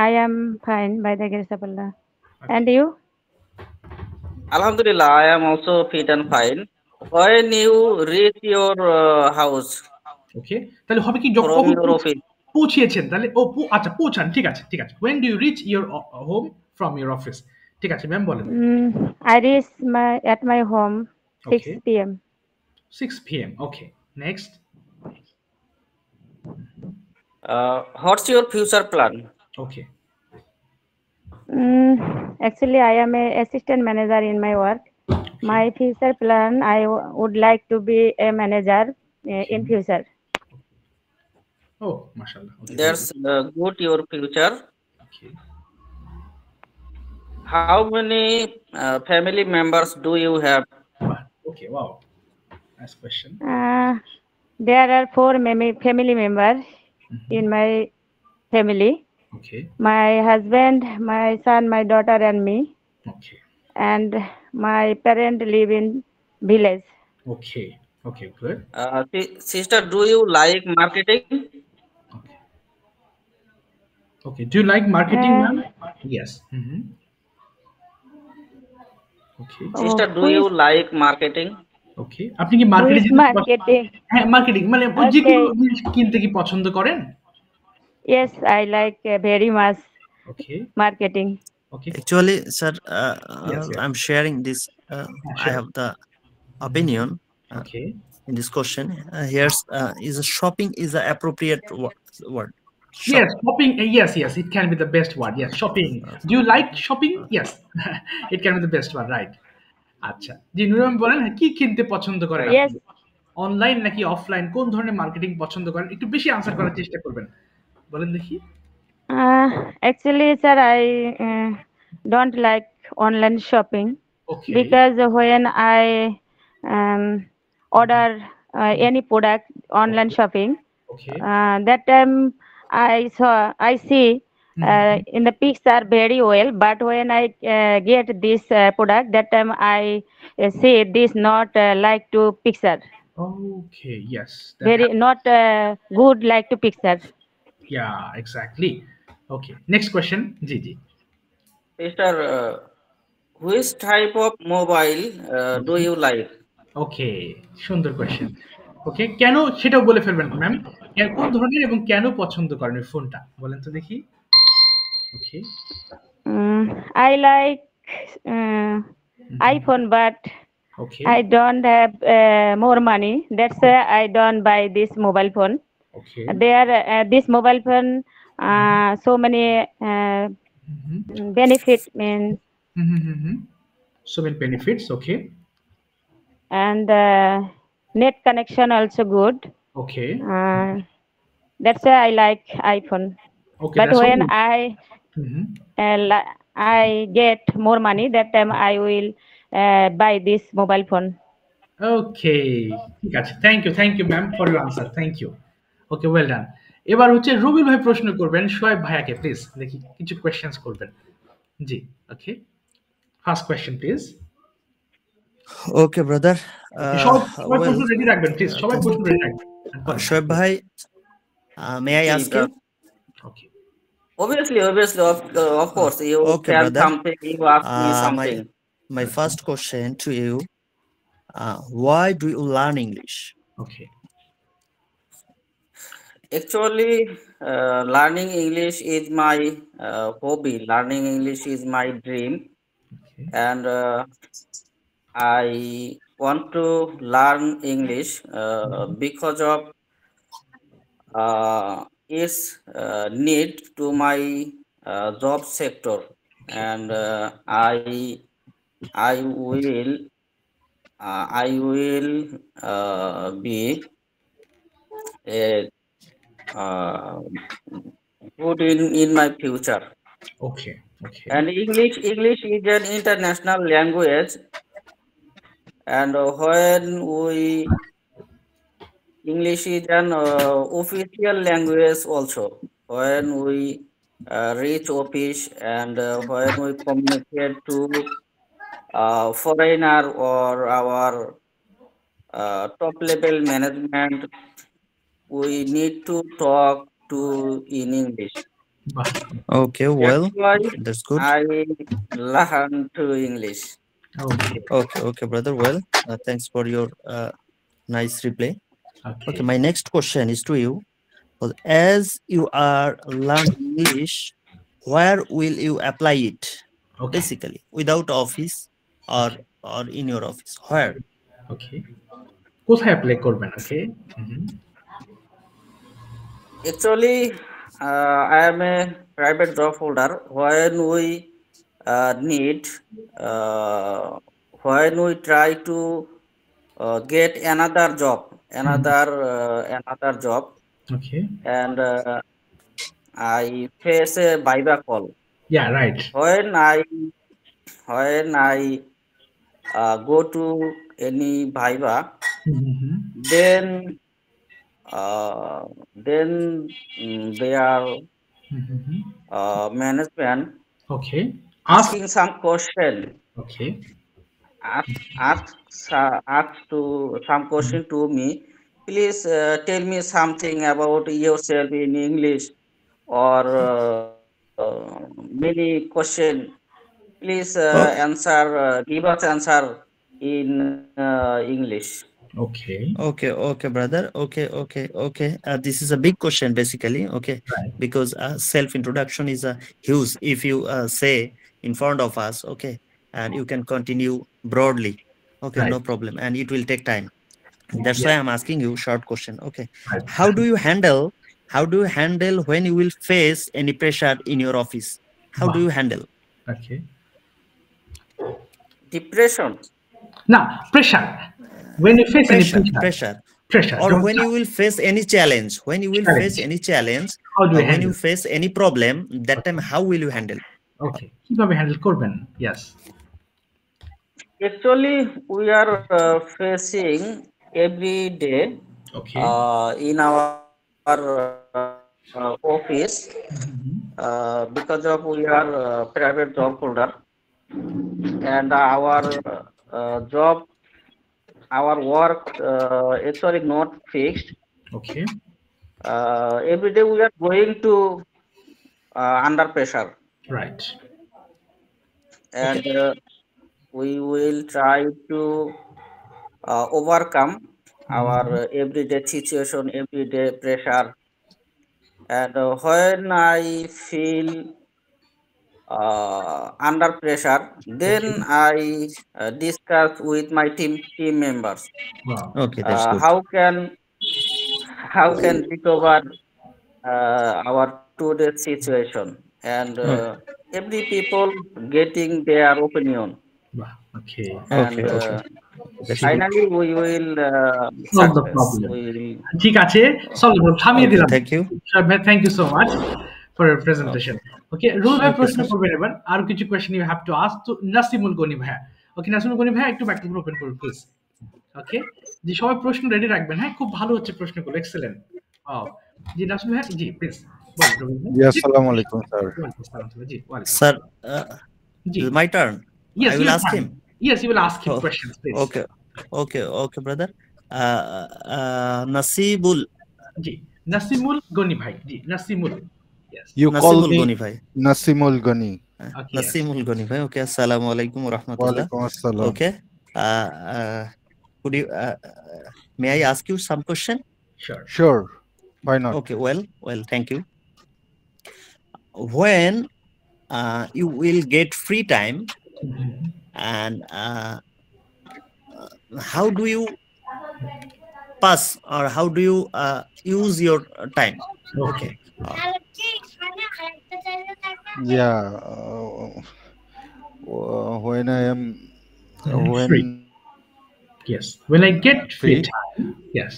I am fine by the grace of Allah. And okay you? Alhamdulillah, I am also fit and fine. When you reach your house ওকে তাহলে হবে কি from কখন your office, পৌঁছিয়েছেন তাহলে, আচ্ছা পৌঁছান, ঠিক আছে ঠিক আছে। when do you reach your home from your office? ঠিক আছে ম্যাম বলেন। I reach at my home okay 6 p.m. 6 p.m. Okay next. what's your future plan? Okay Actually, I am a assistant manager in my work. My future plan, I would like to be a manager in future. ও মাশাআল্লাহ, okay very That's good. good, your future. Okay How many family members do you have? Okay wow, nice question. There are 4 family members in my family. Okay My husband, my son, my daughter, and me. Okay And my parents live in village. Okay okay good. Sister, do you like marketing? Okay okay do you like marketing ma'am? Uh, yes. Okay Sister, do who you is like marketing? ওকে আপনি কি মার্কেটে যেতে marketing? হ্যাঁ marketing মানে ওই যে কোনো Okay. জিনিস কিনতে কি পছন্দ করেন? Yes, I like very much okay marketing. Okay Actually, sir, yes yes I'm sharing this. I sure. have the opinion okay in this question. Here's is a shopping is the appropriate word. Shop. yes shopping, yes it can be the best word, yes shopping. Do you like shopping? Yes it can be the best word, right? আচ্ছা জি নুরুল বলেন, হ্যাঁ, কি কিনতে পছন্দ করেন Right. আপনি? Yes, online নাকি offline, কোন ধরনের মার্কেটিং পছন্দ করেন? একটু বেশি আনসার করার চেষ্টা করবেন, বলেন দেখি। actually, sir, I don't like online shopping okay because when I order any product online shopping, okay that time I see in the pics are very well, but when I get this product, that time I see this not like to picture, okay yes that very not good like to picture. yeah exactly. Okay next question, G G. Sister, which type of mobile do you like? ওকে সুন্দর question. ওকে কেন সেটাও বলে ফেলবেন ma'am, কোন ধরনের এবং কেন পছন্দ করেন ওই ফোনটা বলেন তো দেখি। ওকে I like iPhone, but okay I don't have more money. That's why I don't buy this mobile phone. Okay There, this mobile phone, so many benefit means, so many benefits, okay and net connection also good. okay That's why I like iPhone. okay But that's when all. I get more money, that time I will buy this mobile phone. Okay ঠিক আছে, thank you ma'am for your answer, thank you. Okay well done. এবার হচ্ছে রবিউল ভাই প্রশ্ন করবেন শোয়েব ভাইয়াকে, please দেখি কিছু কোয়েশ্চেন্স করবেন। জি okay first question please. Okay, brother. সবাই সবাই Well, প্রশ্ন রেডি রাখবেন প্লিজ, সবাই thank প্রশ্ন you. রেডি রাখবেন। Shoaib bhai, may I Ji, ask you? Okay Obviously, of course, you Okay, can brother. something, you ask me something. My first question to you: why do you learn English? Okay Actually, learning English is my hobby. Learning English is my dream, okay and I want to learn English because of its need to my job sector, and I will be a uh, good in my future. Okay. Okay. And English is an international language, and when we English is an official language also. When we reach office and when we communicate to foreigner or our top level management, we need to talk to in English. Bah. Okay, That's well, why that's good. I learn to English. Okay. Okay, brother. Well, thanks for your nice replay. Okay, Okay. my next question is to you. Well, as you are learning English, where will you apply it? Okay. Basically, without office or in your office. Where? Okay. কোথায় apply করবেন? ওকে। Actually, I am a private job holder. Need, uh, when we try to get another job, okay. and I face a viva call. Yeah, right. When I go to any viva, then uh, their management Okay. asking some question, Okay. ask to some question to me. Please tell me something about yourself in English, or many question. Please Oh, give us answer in English. Okay. okay, brother. Okay. This is a big question, basically. Okay, Right. because self-introduction is a huge. If you say in front of us, okay, and you can continue broadly. Okay, Right. no problem, and it will take time. That's why Yeah. I'm asking you short question. Okay, Right. how do you handle? How do you handle when you will face any pressure in your office? How do Wow. you handle? Okay. Depression. Now, pressure. When you face any Pressure. pressure, Or don't when you will face any challenge, challenge. How do you when you handle? face any problem, that time how will you handle? Okay. কিভাবে handle করবেন? Yes. Actually, we are facing every day Okay. in our office, because of we are private job holder, and our work actually not fixed. Okay. Every day we are going to under pressure, Right. and we will try to overcome our everyday situation, everyday pressure. And when I feel under pressure, then Okay. I discuss with my team members Wow. Okay, that's good. how can recover our today's situation, and Okay, every people getting their opinion, Wow. Okay. and okay. That's good. finally we will Solve the success. problem. We will ঠিক আছে, solve থামিয়ে Okay, দিলাম। thank you. ভাই, thank you so much for your Okay, presentation. Okay, রুল ভাই okay, প্রশ্ন sir. করবেন এবার। আর কিছু question you have to ask to Nasimul Gani ভাইয়া। ওকে, নাসিমুল গনি ভাইয়া একটু মাইক্রোফোন ওপেন করুন প্লিজ। ওকে, জি সবাই প্রশ্ন রেডি রাখবেন। হ্যাঁ, খুব ভালো হচ্ছে প্রশ্নগুলো, এক্সেলেন্ট। ওয়াও। জি নাসিমুল ভাইয়া, জি প্লিজ বলুন রবিন ভাই। জি, আসসালামু আলাইকুম স্যার। ওয়ালাইকুম আসসালাম। জি, ওয়ালাইকুম Sir, আসসালাম। জি। my turn. Yes, I will your ask turn. him. Yes, you will ask him Oh, questions, please. okay, brother. Nasibul. জি, নাসিমুল গনি ভাই। জি, Nasimul. Yes. You call Nasimul me Goni bhai. Nasimul Gani. Okay, yes. Nasimul Goni bhai. Okay, assalamu alaikum wa rahmatullah. Walaikum assalam. Okay. Could you may I ask you some question? Sure. Sure. Why not? Okay, well, thank you. When you will get free time, and how do you pass, or how do you use your time? Okay. Yeah. When I am Free. Yes. When I get free free. time. Yes.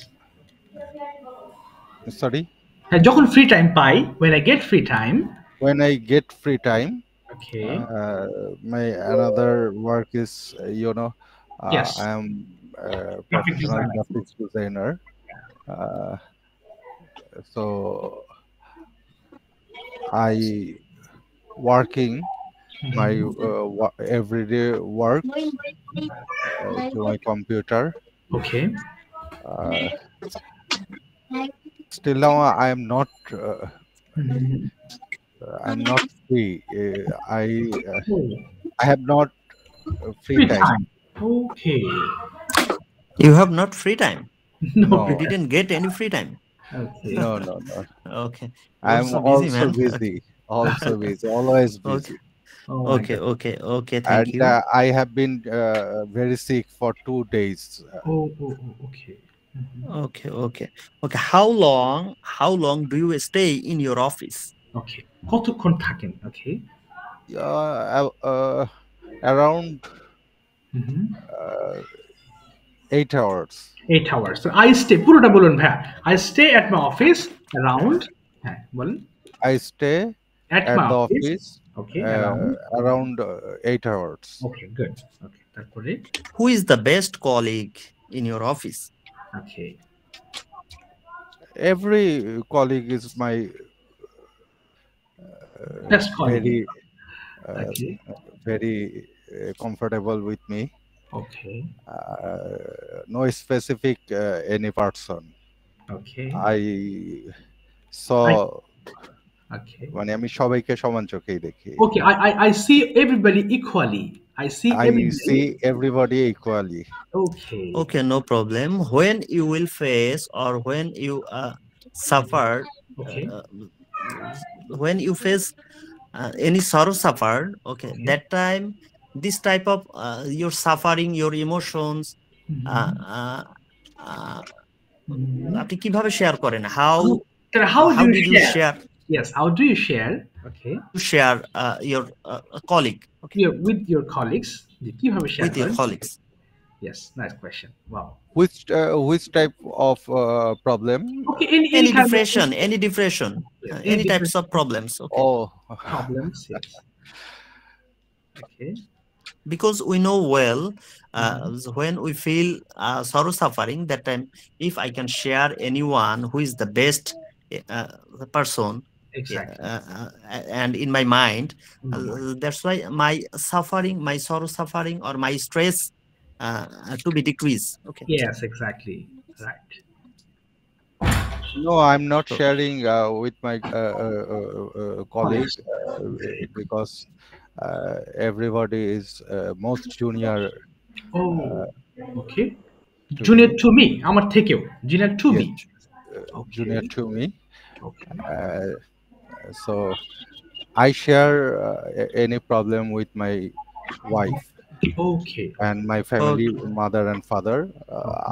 Sorry. হ্যাঁ, যখন free time pi, when I get free time. when I get free time. Okay. My another work is, Yes. I am a Graphic professional designer. graphics designer. So I working my everyday work to my computer. Okay. Uh, Still now, I'm not free. Oh, I have not free free time. time. Okay. You have not free time. No. You No, didn't get any free time. Okay. no. Okay. I You're am so busy, also man. busy. Also busy. Always Okay. busy. Oh my Okay. God. Okay. Thank And you. I have been very sick for 2 days. Okay. Okay. How long do you stay in your office? Okay. কতক্ষণ থাকেন? Okay. Around Mhm. 8 hours. 8 hours. So I stay পুরোটা বলুন ভাইয়া। I stay at my office around হ্যাঁ, বলেন। I stay At at my the office. office Okay, around. around 8 hours. Okay, good. Okay, তারপরে Who is the best colleague in your office? Okay. Every colleague is my Best colleague. very Okay. very comfortable with me. Okay. No specific any person. Okay. I saw Okay. মানে আমি সবাইকে সমান চোখেই দেখি। Okay, I see everybody equally. I see I everybody. see everybody equally. Okay. Okay, no problem. When you will face or when you suffer, Okay. when you face any sorrow suffered, okay, that time this type of your suffering, your emotions, আপনি কিভাবে share করেন? How How do did you you share? share? Yes, how do you share? Okay. Share your colleague, okay, With your colleagues. কিভাবে share with your করেন? colleagues. Yes, nice question. Wow. Which type of problem? Okay, Any kind of depression, any depression, Yes, any types of problems. Okay. Oh, problems. Yes. Okay. Because we know well when we feel sorrow suffering, that time if I can share anyone who is the best person, Exactly. and in my mind, that's why my suffering, my sorrow suffering, or my stress to be decreased. Okay. Yes, exactly. Right. no, I'm not sharing with my colleague because everybody is most junior. Oh, okay. Junior to me. আমার থেকেও junior to me. Junior to me. Okay. So I share any problem with my wife Okay. and my family, mother and father.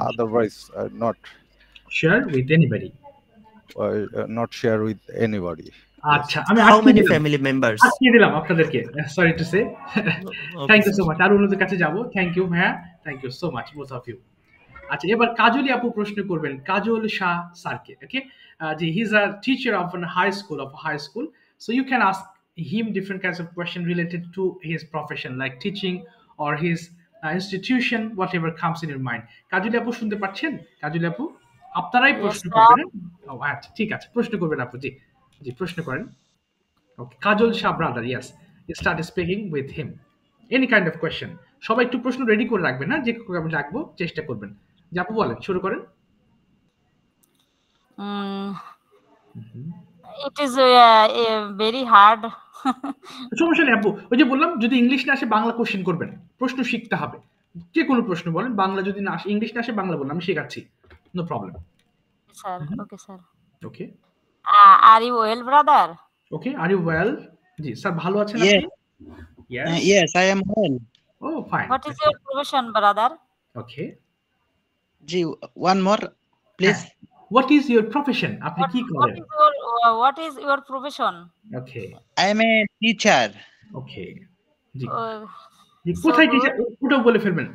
Otherwise, not Share with anybody. not share with anybody. আচ্ছা, আমি How আটকে many দিলাম। family members? আটকে দিলাম আপনাদেরকে। Sorry to say. Okay, Thank you sir. so much। আর অন্যদের কাছে যাব। Thank you ভাইয়া। Thank you so much both of you. আচ্ছা, এবার কাজলি আপু প্রশ্ন করবেন কাজল শাহ স্যারকে। ওকে, যে he is a teacher of an high school, so you can ask him different kinds of questions related to his profession like teaching or his institution, whatever comes in your mind. কাজলি আপু শুনতে পাচ্ছেন? কাজলি আপু আপনারাই প্রশ্ন করবেন। ও আচ্ছা, ঠিক আছে, প্রশ্ন করবেন আপু। জি জি, প্রশ্ন করেন। Okay, Kajal Shah brother, yes, start speaking with him. Any kind of question. সবাই একটু প্রশ্ন রেডি করে রাখবেন, না যে আমি রাখবো চেষ্টা করবেন। যে আপু বলেন, শুরু করেন। It is very hard. সমস্যা নেই আপু, ওই যে বললাম যদি ইংলিশ না আসে বাংলা কোশ্চেন করবেন, প্রশ্ন শিখতে হবে। যে কোনো প্রশ্ন বলেন, বাংলা যদি না আসে, ইংলিশ না আসে বাংলা বলুন, আমি শেখাচ্ছি, no problem. Sir, okay, sir. Okay Are you well, brother? Okay, are you well? জি স্যার, ভালো আছেন Yes. আপনি? Yes. Yes, I am well. Oh, fine. What is your profession, brother? Okay. Gee, one more, please. What is your profession? আপনি কি করেন? What is your profession? Okay. I am a teacher. Okay. G Oh, G, so কোথায় good. Teacher ওটাও বলে ফেলবেন।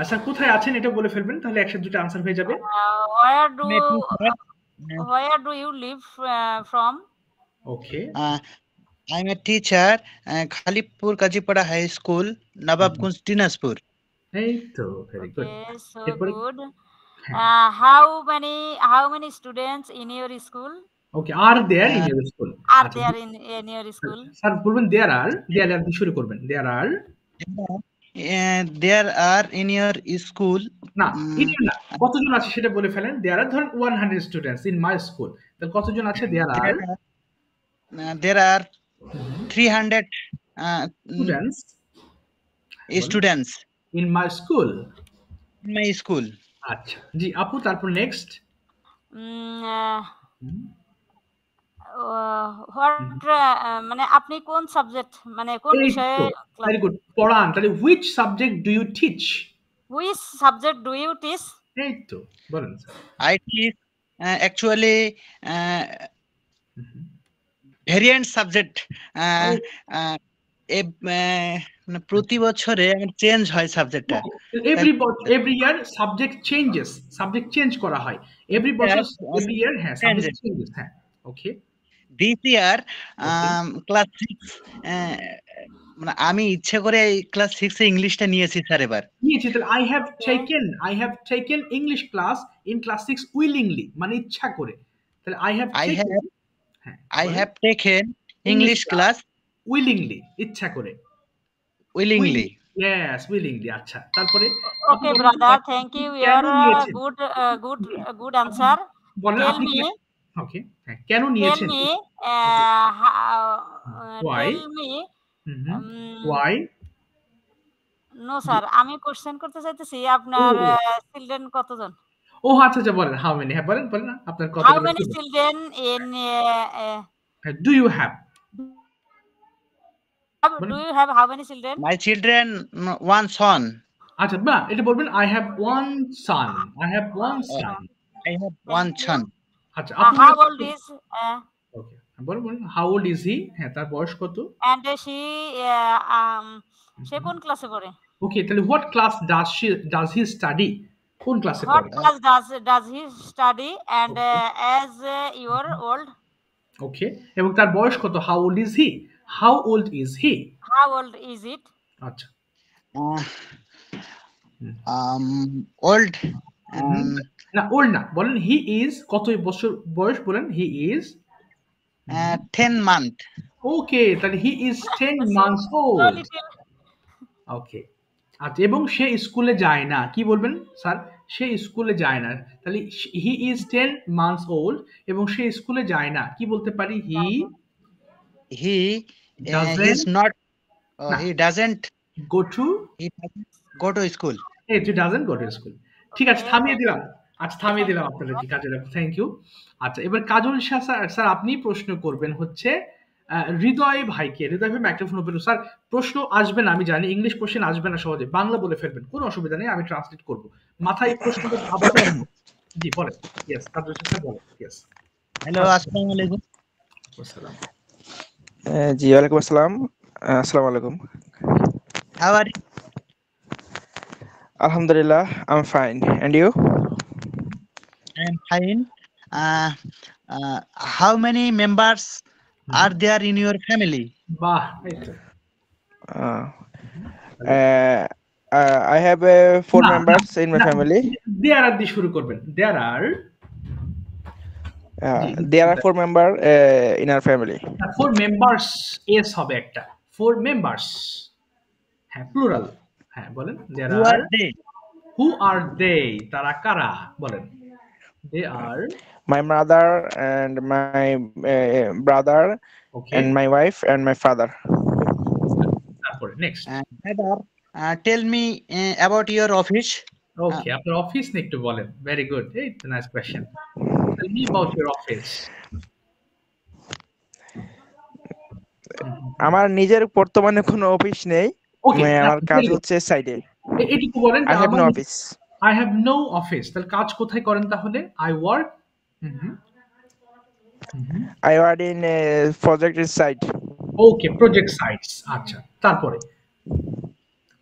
Sir কোথায় আছেন এটা বলে ফেলবেন, তাহলে একসাথে দুটো আনসার হয়ে যাবে। Where I'm a teacher. do you live from? Okay. I'm a teacher, Khalipur Kajipara High School, Nawabgunj, Dinajpur. এই তো ভেরি গুড। Okay, so এরপরে good. হ্যাঁ, How many students in your school okay, are there in Uh, your school. are আচ্ছা, there in your school? Sir বলবেন there আর, দেয়ার আর দিয়ে শুরু করবেন। দেয়ার are there are in your school, না, mm, এটা না, কতজন আছে সেটা বলে ফেলেন। দেয়ার আর ধরেন 100 স্টুডেন্টস ইন মাই স্কুল, তাহলে কতজন আছে দেয়ার are there are 300 students students in my school. in my school. আচ্ছা জি আপু, তারপর নেক্সট। What মানে আপনি কোন সাবজেক্ট মানে কোন এই বিষয়ে তো ভেরি গুড, পড়ান। তাহলে which subject do you teach? which subject do you teach? এই তো বলেন sir. I teach actually variant subject. মানে প্রতি বছরে আমার চেঞ্জ হয় সাবজেক্টটা। Every year subject changes, subject change করা হয় এভরি বছর, এভরি ইয়ার হ্যাঁ সাবজেক্ট চেঞ্জেস। হ্যাঁ ওকে। দিস ইয়ার ক্লাস 6, মানে আমি ইচ্ছে করে ক্লাস 6 এ ইংলিশটা নিয়েছি স্যার এবার। নিয়েছি, তাহলে I have taken English class in class 6 willingly, মানে ইচ্ছা করে। তাহলে I have taken English class willingly, ইচ্ছা করে। উইলিংলি। Yes, willingly. আচ্ছা, তারপরে Okay, brother, thank you. কেন Your নিয়েছেন? good answer. বলেন Tell আপনি me, ওকে, হ্যাঁ কেন tell নিয়েছেন? me, Why? tell me. Why? No, sir. আমি কোশ্চেন করতে চাইতেছি আপনার চিলড্রেন কতজন? ও আচ্ছা আচ্ছা, বলেন হাউ মেনি। হ্যাঁ বলেন বলেন, আপনার How কতগুলো many children in do you have? do you have how many children? My children one son. আচ্ছা বা এটা বলবেন I have one son, I have one son. I have one son. আচ্ছা How old is ওকে, বলুন বলুন how old is he? হ্যাঁ তার বয়স কত? and সে কোন ক্লাসে পড়ে? ওকে, তাহলে what class does he study? কোন ক্লাসে What পড়ে? class does he study and as you are old? ওকে, এবং তার বয়স কত? How old is he? How old is he? How old is it? আচ্ছা ওল্ড না, ওল্ড না, বলেন হি ইজ কত বছর বয়স, বলেন হি ইজ 10 মান্থ। ওকে, তাহলে he is 10 months So old. little. ওকে আচ্ছা, এবং সে স্কুলে যায় না, কি বলবেন স্যার? সে স্কুলে যায় না, তাহলে হি ইজ 10 মান্থস ওল্ড এবং সে স্কুলে যায় না, কি বলতে পারি? হি he's not না। he doesn't go to go to school. এই তুই ডাজন্ট গো টু স্কুল। ঠিক আছে, থামিয়ে দিলাম। আচ্ছা থামিয়ে দিলাম আপনাদের কি কাজে লাগবে। Thank you. আচ্ছা এবার কাজল শাহ স্যার আপনি প্রশ্ন করবেন হচ্ছে হৃদয় ভাইকে। হৃদয় ভাই মাইক্রোফোন ওপেন। স্যার প্রশ্ন আসবে না আমি জানি, ইংলিশ কোশ্চেন আসবে না, সহজে বাংলা বলে ফেলবেন, কোনো অসুবিধা নেই, আমি ট্রান্সলেট করব। মাথায় প্রশ্নটা ভাবতে হবে। জি বলেন। ইয়েস, কাজল শাহ স্যার বলেন। ইয়েস। হ্যালো, আসসালামু আলাইকুম। আসসালাম। জি ওয়ালাইকুম আসসালাম। আসসালামু আলাইকুম। How are you? Alhamdulillah, I'm fine. And you? I am fine. How many members are there in your family? বাহ, এই তো। I have 4 members in my family. দেয়ার আর দিয়ে শুরু করবেন। There are 4 members in our family. 4 members, S হবে একটা। 4 members, হ্যাঁ plural. হ্যাঁ বলেন। There Who are are they? who are they? তারা কারা? বলেন। They are My mother and my brother okay, and my wife and my father. তারপরে next. Brother, tell me about your office. ওকে, আপনার office নিয়ে একটু বলেন। ভেরি গুড, এই তো nice question. Tell me about your office. আমার নিজের বর্তমানে কোনো অফিস নেই। ওকে, আমার কাজ হচ্ছে সাইডে। এটুকু বলেন। I have no office. I have no office, তাহলে কাজ কোথায় করেন তাহলে? I work I work in a project site. Okay, project sites. আচ্ছা তারপরে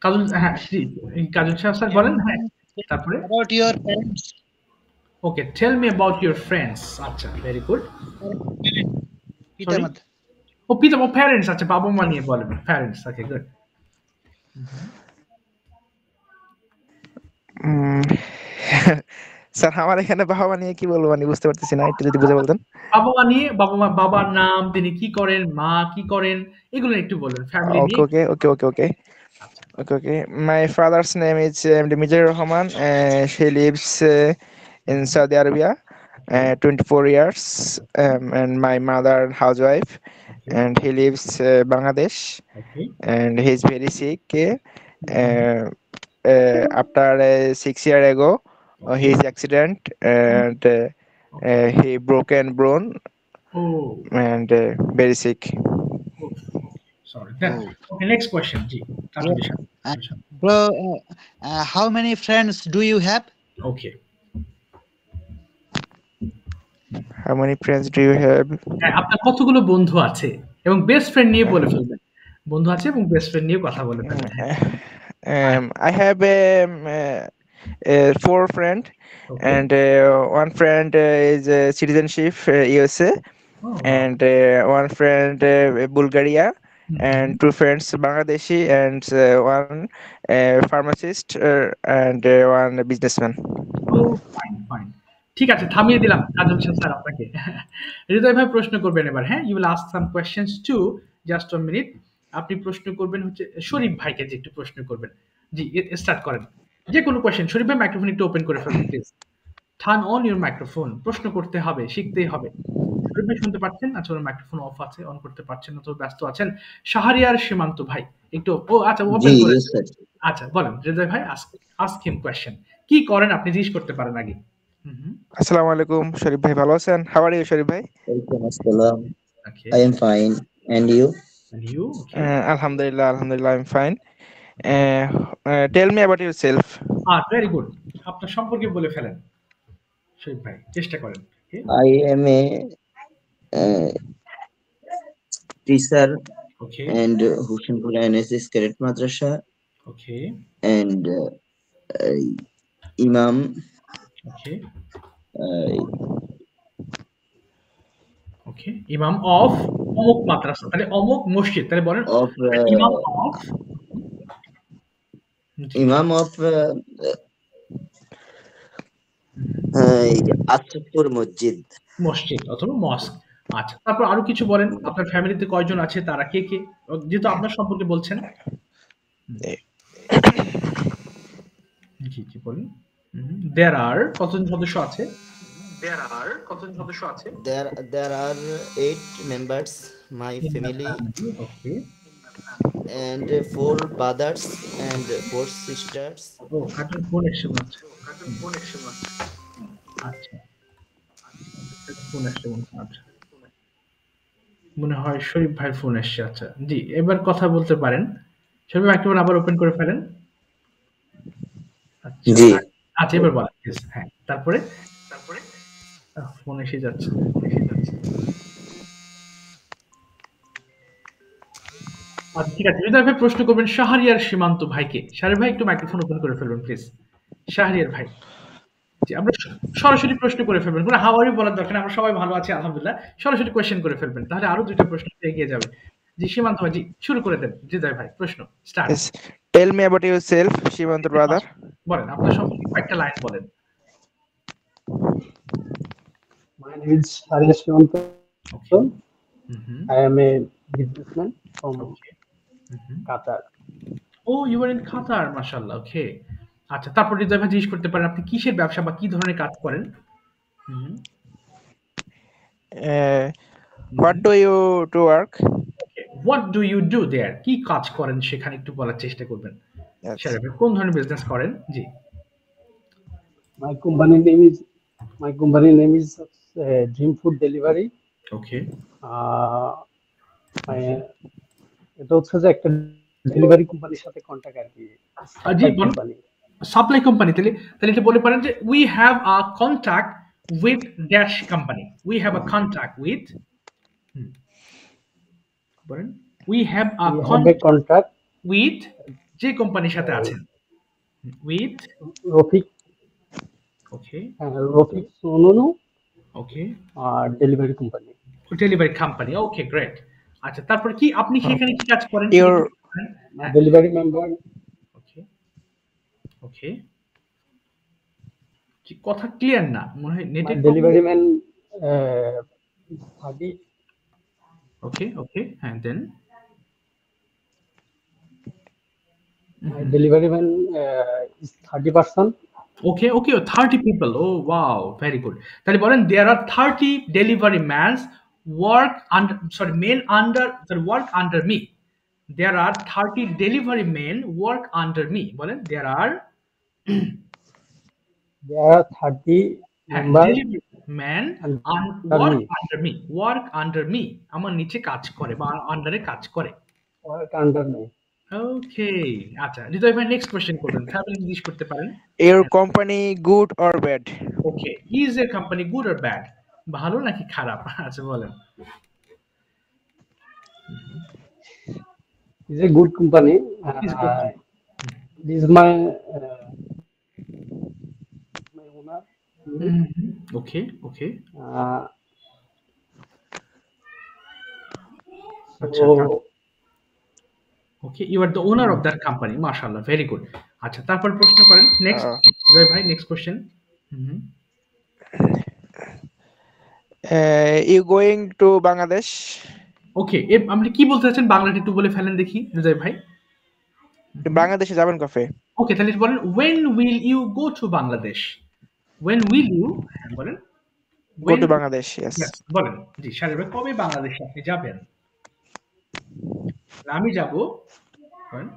কাজল, হ্যাঁ জি কাজল স্যার বলেন। হ্যাঁ তারপরে About your parents. Okay, tell me about your friends. আচ্ছা ভেরি গুড। পিতামাতা। ও পিতা ও প্যারেন্টস, আচ্ছা বাবা মা নিয়ে বলেন, প্যারেন্টস, ওকে গুড। স্যার আমার এখানে বাবা মা নিয়ে কি বলবো মানে বুঝতে পারতেছি না, একটু যদি বুঝে বলতেন। বাবা মা নিয়ে, বাবা মা, বাবার নাম, তিনি কি করেন, মা কি করেন, এগুলো একটু বলেন, ফ্যামিলি ওকে নিয়ে। ওকে ওকে ওকে ওকে আচ্ছা okay. My father's name is Mijur Rahman. She lives in Saudi Arabia, okay 24 years, and my mother housewife, okay and he lives Bangladesh, okay and he's very sick. After 6 years ago, okay his accident, and okay he broken bone ও and very sick. Sorry দেন। Okay next question, জি Tajul Islam. Bro, how many friends do you have? Okay How many friends do you have? হ্যাঁ, আপনার কতগুলো বন্ধু আছে, এবং best friend নিয়ে বলে ফেলবেন, বন্ধু আছে এবং বেস্ট ফ্রেন্ড নিয়ে কথা বলে ফেলবেন। I have 4 friends, okay and one friend is citizenship USA, and one friend Bulgaria, and 2 friends Bangladeshi, and one pharmacist, and one businessman. ও ফাইন ফাইন, ঠিক আছে থামিয়ে দিলাম কাজল হোসেন স্যার আপনাকে। হৃদয় ভাই প্রশ্ন করবেন এবার, হ্যাঁ you will ask some questions to, just 1 minute. আপনি প্রশ্ন করবেন হচ্ছে শরীফ ভাইকে, যে একটু প্রশ্ন করবেন। জি স্টার্ট করেন, যে কোনো কোয়েশ্চেন। শরীফ ভাই মাইক্রোফোন একটু ওপেন করে ফেলুন please, turn on your microphone, প্রশ্ন করতে হবে, শিখতেই হবে। শরীফ ভাই শুনতে পাচ্ছেন? আচ্ছা ওর মাইক্রোফোন অফ আছে, অন করতে পারছেন না, তো ব্যস্ত আছেন। শাহরিয়ার সীমান্ত ভাই একটু, ও আচ্ছা ওপেন করে, আচ্ছা বলেন হৃদয় ভাই, আস্ক হিম কোয়েশ্চেন। কি করেন আপনি, জিজ্ঞেস করতে পারেন আগে। Assalamu alaikum, Sharif bhai, bhalo achen? How are you, Sharif bhai? Welcome, Assalam. Okay I am fine. And you? and you okay Alhamdulillah, Alhamdulillah, I'm fine. Tell me about yourself. Very good, আপনার সম্পর্কে বলে ফেলেন শরীফ ভাই, চেষ্টা করেন। I am a uh, teacher okay and Hussenpura NSS Cadet Madrasa okay and Imam okay uh, ওকে ইমাম of অমুক মাদ্রাসা, তাহলে অমুক মসজিদ, তাহলে বলেন of ইমাম অফ Asrapur Masjid. মসজিদ অথবা মস্ক। আচ্ছা তারপর আরো কিছু বলেন, আপনার ফ্যামিলিতে কয়জন আছে, তারা কে কে, যেহেতু আপনার সম্পর্কে বলছেন। জি জি বলুন। দেয়ার আর কতজন সদস্য আছে? There are 8 members, my family, okay and 4 brothers and 4 sisters. ও কার্টুন ফোন এসে বলছে, আচ্ছা ফোন এসে বলছে, আচ্ছা মনে হয় শরীফ ভাইয়ের ফোন এসছে। আচ্ছা জি এবার কথা বলতে পারেন। শরীফ ভাই একটু আবার ওপেন করে ফেলেন। আচ্ছা জি। আচ্ছা এবার বলেন প্লিজ। হ্যাঁ তারপরে ফোন এসে যাচ্ছে। আচ্ছা ঠিক আছে, হৃদয় ভাই প্রশ্ন করবেন শাহরিয়ার সীমান্ত ভাইকে। শাহরিয়ার ভাই একটু মাইক্রোফোন ওপেন করে ফেলবেন প্লিজ। শাহরিয়ার ভাই, জি আমরা সরাসরি প্রশ্ন করে ফেলবেন, কোনো হাউ আর ইউ বলার দরকার নেই, আমরা সবাই ভালো আছি আলহামদুলিল্লাহ। সরাসরি কোয়েশ্চেন করে ফেলবেন, তাহলে আরো 2টা প্রশ্ন এগিয়ে যাবে। জি সীমান্ত ভাই, জি শুরু করে দেন। হৃদয় ভাই প্রশ্ন start. Yes. Tell me about yourself, Shimanto brother. বলেন আপনার সম্পর্কে কয়েকটা লাইন বলেন। My name is Shahriyar Srimanto. Okay. I am a businessman from Qatar. Oh, you were in Qatar, মাশাআল্লাহ। ওকে আচ্ছা তারপর হৃদয় ভাই জিজ্ঞেস করতে পারেন আপনি কিসের ব্যবসা বা কি ধরনের কাজ করেন। What do you do work? What do you do there? কি কাজ করেন সেখানে একটু বলার চেষ্টা করবেন। শাহরিয়ার ভাই কোন ধরনের বিজনেস করেন? জি My company name is Dream Food Delivery. Okay. এটা হচ্ছে যে একটা ডেলিভারি কোম্পানির সাথে কন্টাক্ট আর কি। জি কোম্পানি, সাপ্লাই কোম্পানি। তাহলে এটা বলে পারেন যে we have a contact with dash company. We have a contact with বলেন we have a contact with যে কোম্পানির সাথে আছেন with রফিক। Okay. রফিক সোনুনু। Okay. Delivery company. Delivery company. Okay, great. আচ্ছা, তারপর কি আপনি সেখানে কি কাজ করেন? Your delivery member, ওকে ওকে, কথা ক্লিয়ার না মনে হয়, my নেটের delivery man is 30. Okay okay, হ্যাঁ, then My delivery man is 30%. Okay okay, 30 people, oh wow, very good. তাহলে বলেন there are 30 delivery mans work under, sorry, men under, work under me. There are 30 delivery men work under me. বলেন there are There are 30 members delivery man work under me, work under me, আমার নিচে কাজ করে বা আন্ডারে কাজ করে। work under me. ওকে, আচ্ছা, হৃদয় ভাই নেক্সট কোশ্চেন করবেন, ফ্যামিলি জিজ্ঞেস করতে পারেন। Your company good or bad? Okay, is a company good or bad, ভালো নাকি খারাপ? আচ্ছা বলেন। It's a good company. Is good. This is my owner. Okay, okay. So okay, you are the owner of that company. MashaAllah, very good. আচ্ছা, তারপর প্রশ্ন করেন next জয় ভাই, next question. You going to Bangladesh? ওকে, আপনি কি বলতে চাচ্ছেন বাংলাটা একটু বলে ফেলেন দেখি জয় ভাই। বাংলাদেশে যাবেন কবে? ওকে, তাহলে বলেন when will you go to Bangladesh? When will you, বলেন Go to Bangladesh, yes. বলেন জি শারির ভাই, কবে বাংলাদেশে আপনি যাবেন? আমি যাব, বলেন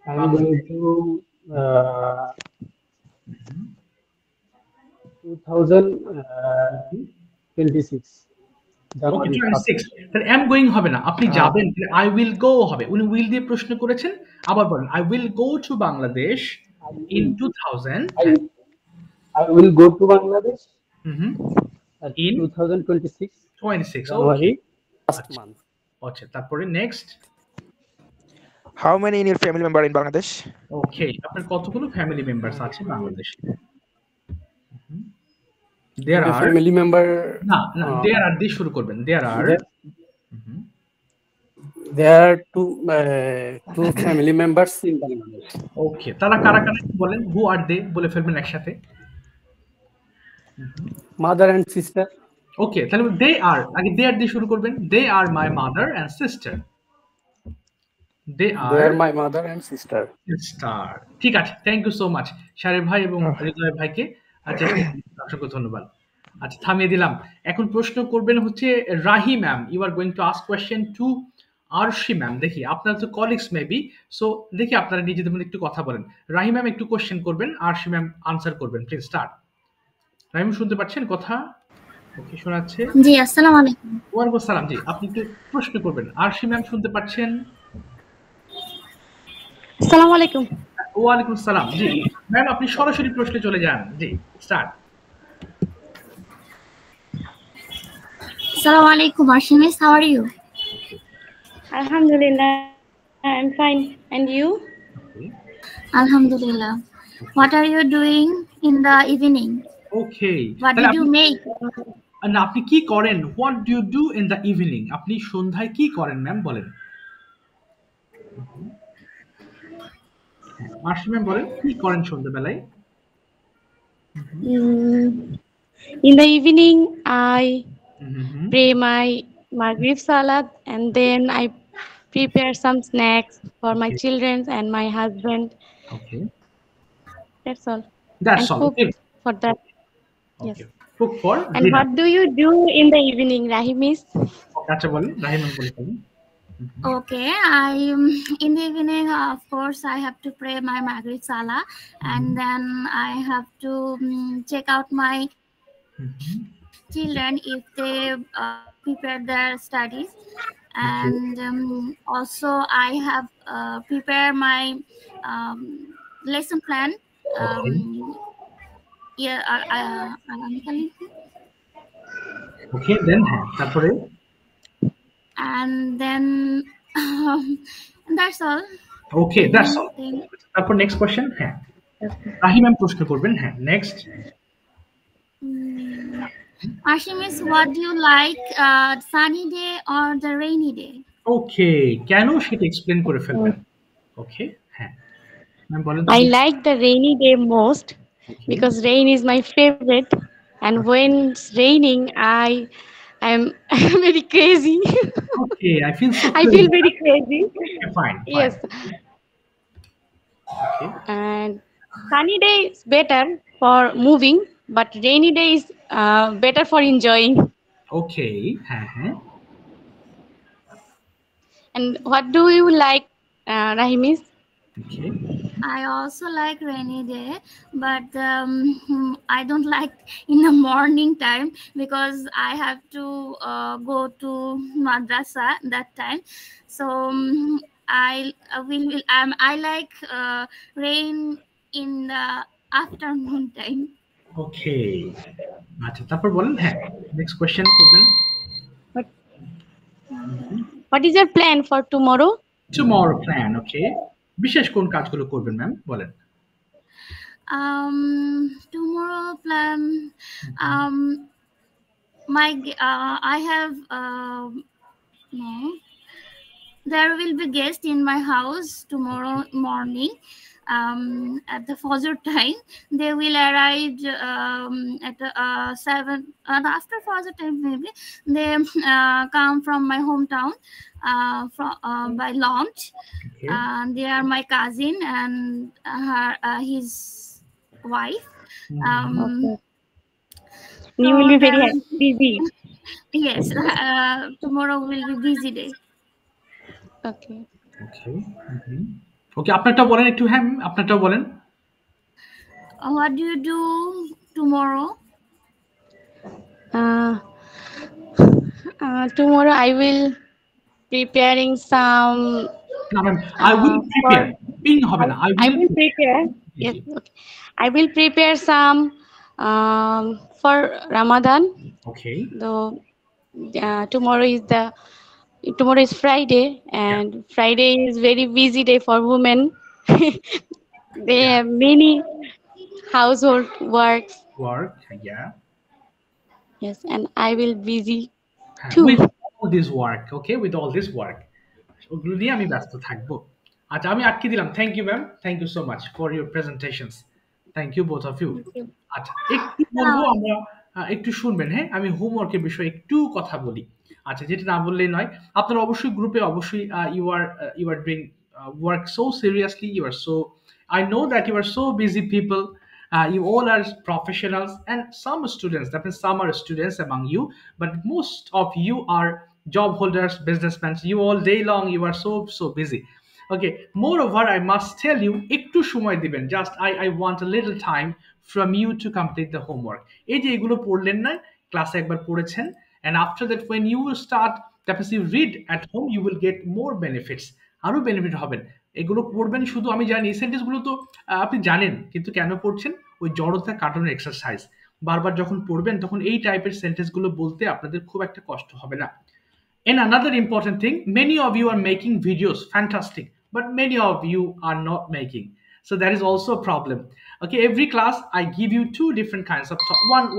I'm going to 2026 okay, January 26, তাহলে am going হবে না, আপনি যাবেন, I will go হবে। উনি will দিয়ে প্রশ্ন করেছেন, আবার বলেন I will go to Bangladesh in 2000, I will go to Bangladesh in 2026 January last month. আচ্ছা, তারপরে next. How many in your family member in Bangladesh? ওকে, আপনার কতগুলো ফ্যামিলি মেম্বারস আছে বাংলাদেশে? There are family member, না there are দিয়ে শুরু করবেন, there are two family members in Bangladesh. ওকে, তারা কারা কারা বলেন, who are they বলে ফেলবেন একসাথে। Mother and sister. ওকে, তাহলে they are, আগে they are দিয়ে শুরু করবেন, they are my mother and sister. They are my mother and sister. ঠিক আছে, থ্যাংক ইউ সো মাচ শারির ভাই এবং হৃদয় ভাইকে, আচ্ছা অসংখ্য ধন্যবাদ। আচ্ছা, থামিয়ে দিলাম। এখন প্রশ্ন করবেন হচ্ছে Rahi ma'am, you are going to ask question to Arshi ma'am. দেখি আপনারা তো কলিগস মেবি, সো দেখি আপনারা নিজেদের মধ্যে একটু কথা বলেন। রাহি ম্যাম একটু কোয়েশ্চেন করবেন, আরশি ম্যাম আনসার করবেন, প্লিজ স্টার্ট। রাহি ম্যাম শুনতে পাচ্ছেন কথা? ওকে, শোনাচ্ছে। জি, আসসালামু আলাইকুম। ওয়ালাইকুম আসসালাম। জি, আপনি একটু প্রশ্ন করবেন। আরশি ম্যাম শুনতে পাচ্ছেন? আসসালামু আলাইকুম। ওয়ালাইকুম আসসালাম। জি ম্যাম, আপনি সরাসরি প্রশ্নে চলে যান। জি, start. Assalamu alaikum, Arshi miss. How are you? Alhamdulillah, I'm fine. And you? Alhamdulillah. What are you doing in the evening? Okay. What did you make? না, আপনি কি করেন? What do you do in the evening? আপনি সন্ধ্যায় কি করেন ma'am বলেন। আরশি ma'am বলেন কি করেন সন্ধ্যাবেলায়? In the evening, I pray my Maghrib Salat and then I prepare some snacks for my children and my husband. Okay. That's all. That's and all. Cook Okay. for that. Okay. Yes. Cook for And dinner. what do you do in the evening, Rahimis? আচ্ছা বলেন, রাহিমান বলেন। Okay, in the evening, of course, I have to pray my Maghrib Salah, and then I have to check out my children if they prepare their studies, and also I have prepared my lesson plan. Okay, then তারপরে and then that's all. Okay, that's all. তারপর next question. হ্যাঁ, Rahi ma'am প্রশ্ন করবেন। হ্যাঁ, next. Ashimis, what do you like, sunny day or the rainy day? ওকে, কেন সেটা explain করে ফেলবেন। ওকে, হ্যাঁ ম্যাম বলেন তো I দেখি। like the rainy day most because rain is my favorite, and when it's raining, I'm very crazy. Okay, I feel so I feel crazy. very crazy. Okay, fine. Yes, Okay. and sunny day is better for moving, but rainy day is better for enjoying. Okay, হ্যাঁ। And what do you like, Rahimis? Okay. I also like rainy day, but I don't like in the morning time because I have to go to madrasa that time. So I like rain in the afternoon time. Okay. আচ্ছা তারপর বলেন, হ্যাঁ next question করবেন। What is your plan for tomorrow? Tomorrow plan, okay. বিশেষ কোন কাজগুলো করবেন ma'am বলেন। Tomorrow plan, I have no. There will be guests in my house tomorrow morning. At the Fajr time, they will arrive at 7. After Fajr time, maybe they come from my hometown by launch. They are my cousin and his wife. You will be very busy. Yes, tomorrow will be busy day. Okay. ওকে, আপনারটা বলেন একটু, হ্যাঁ আপনারটা বলেন। What do you do tomorrow? Tomorrow I will preparing some. I will prepare. Being হবে না, I will prepare. Yes. Okay. I will prepare some for Ramadan. Okay. Though tomorrow is Friday, and Friday is very busy day for women. They have many household works. Yeah. Yes, and I will busy too. With all this work, okay, with all this work. ওগুলো নিয়ে আমি ব্যস্ত থাকবো। আচ্ছা আমি আটকে দিলাম। Thank you ma'am, thank you so much for your presentations. Thank you both of you. আচ্ছা একটু বলবো আমরা, একটু শুনবেন, হ্যাঁ আমি হোমওয়ার্কের বিষয়ে একটু কথা বলি। আচ্ছা যেটা না বললেই নয়, আপনারা অবশ্যই গ্রুপে অবশ্যই you are doing work so seriously, I know that you are so busy people. You all are professionals, and some students, that means some are students among you, but most of you are job holders, businessmen. You all day long you are so busy. Okay, moreover I must tell you, একটু সময় দিবেন, just I want a little time from you to complete the homework. এই যে এগুলো পড়লেন না, ক্লাসে একবার পড়েছেন, and after that when you start, that means you read at home, you will get more benefits. আরো বেনিফিট হবেন। এগুলো পড়বেন শুধু, আমি জানি এই সেন্টেন্সগুলো তো আপনি জানেন, কিন্তু কেন পড়ছেন? ওই জড়তা কাটানোর এক্সারসাইজ। বারবার যখন পড়বেন তখন এই টাইপের সেন্টেন্সগুলো বলতে আপনাদের খুব একটা কষ্ট হবে না। And another important thing, many of you are making videos, fantastic, but many of you are not making. So that is also a problem. Okay, every class I give you two different kinds of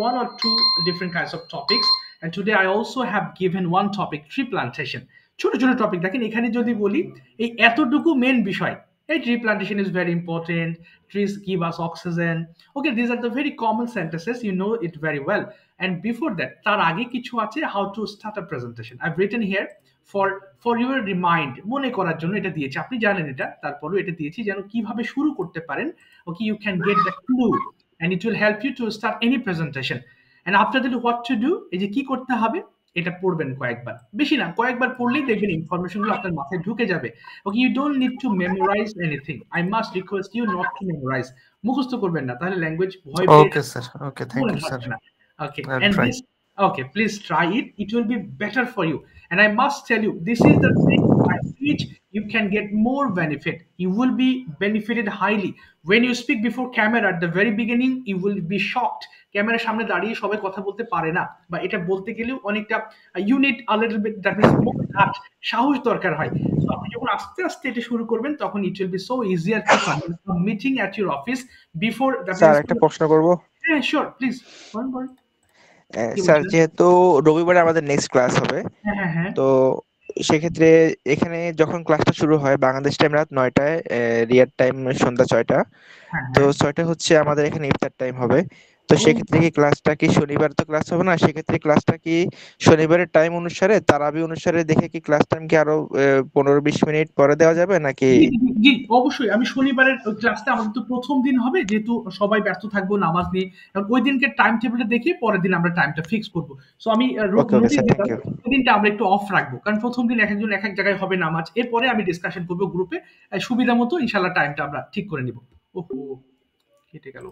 one or two different kinds of topics, and today I also have given one topic, tree plantation. ছোট ছোট topic দেখেন, এখানে যদি বলি এই এতটুকু main বিষয়, এই tree plantation is very important, trees give us oxygen. Okay, these are the very common sentences, you know it very well. And before that, তার আগে কিছু আছে, how to start a presentation. I've written here for your remind, মনে করার জন্য এটা দিয়েছি, আপনি জানেন এটা, তারপরেও এটা দিয়েছি যেন কিভাবে শুরু করতে পারেন। Okay, you can get the clue and it will help you to start any presentation. And after that what to do, এই যে কি করতে হবে, এটা পড়বেন কয়েকবার, বেশি না কয়েকবার পড়লেই দেখবেন ইনফরমেশনগুলো আপনার মাথায় ঢুকে যাবে। Okay, you don't need to memorize anything, I must request you not to memorize. মুখস্থ করবেন না, তাহলে ল্যাঙ্গুয়েজ ভয় পেয়ে okay sir, okay thank you sir. Okay, and this, okay, please try it, it will be better for you. And I must tell you, this is the thing by which you can get more benefit, you will be benefited highly. When you speak before camera at the very beginning, you will be shocked. ক্যামেরার সামনে দাঁড়িয়ে সবাই কথা বলতে পারে না, বা এটা বলতে গেলেও অনেকটা you need a little bit, that means more সাহস দরকার হয়। তো আপনি যখন আস্তে আস্তে এটা শুরু করবেন তখন it will be so easier to conduct a meeting at your office before that. Sir একটা প্রশ্ন করব? হ্যাঁ শিওর, প্লিজ বলুন। স্যার যেহেতু রবিবারে আমাদের নেক্সট ক্লাস হবে, হ্যাঁ তো সেক্ষেত্রে এখানে যখন ক্লাসটা শুরু হয় বাংলাদেশ টাইম রাত 9টায়, রিয়ার টাইম সন্ধ্যা 6টা, তো 6টা হচ্ছে আমাদের এখানে ইফতার টাইম হবে। তো সেক্ষেত্রে কি ক্লাসটা কি শনিবার তো ক্লাস হবে না, সেক্ষেত্রে ক্লাসটা কি শনিবারের টাইম অনুসারে তারাবি অনুসারে দেখে কি ক্লাস টাইম কি আরো 15-20 মিনিট পরে দেওয়া যাবে নাকি? জি অবশ্যই, আমি শনিবারের ক্লাসটা আমাদের তো প্রথম দিন হবে, যেহেতু সবাই ব্যস্ত থাকবো নামাজ নিয়ে, কারণ ওই দিনকে টাইম টেবিলটা দেখে পরের দিন আমরা টাইমটা ফিক্স করবো। সো আমি নোটিস দিতাম ওই দিনটা আমরা একটু অফ রাখবো, কারণ প্রথম দিন এক একজন এক এক জায়গায় হবে নামাজ, এরপরে আমি ডিসকাশন করবো গ্রুপে, সুবিধা মতো ইনশাল্লাহ টাইমটা আমরা ঠিক করে নিব। ওহো কেটে গেল।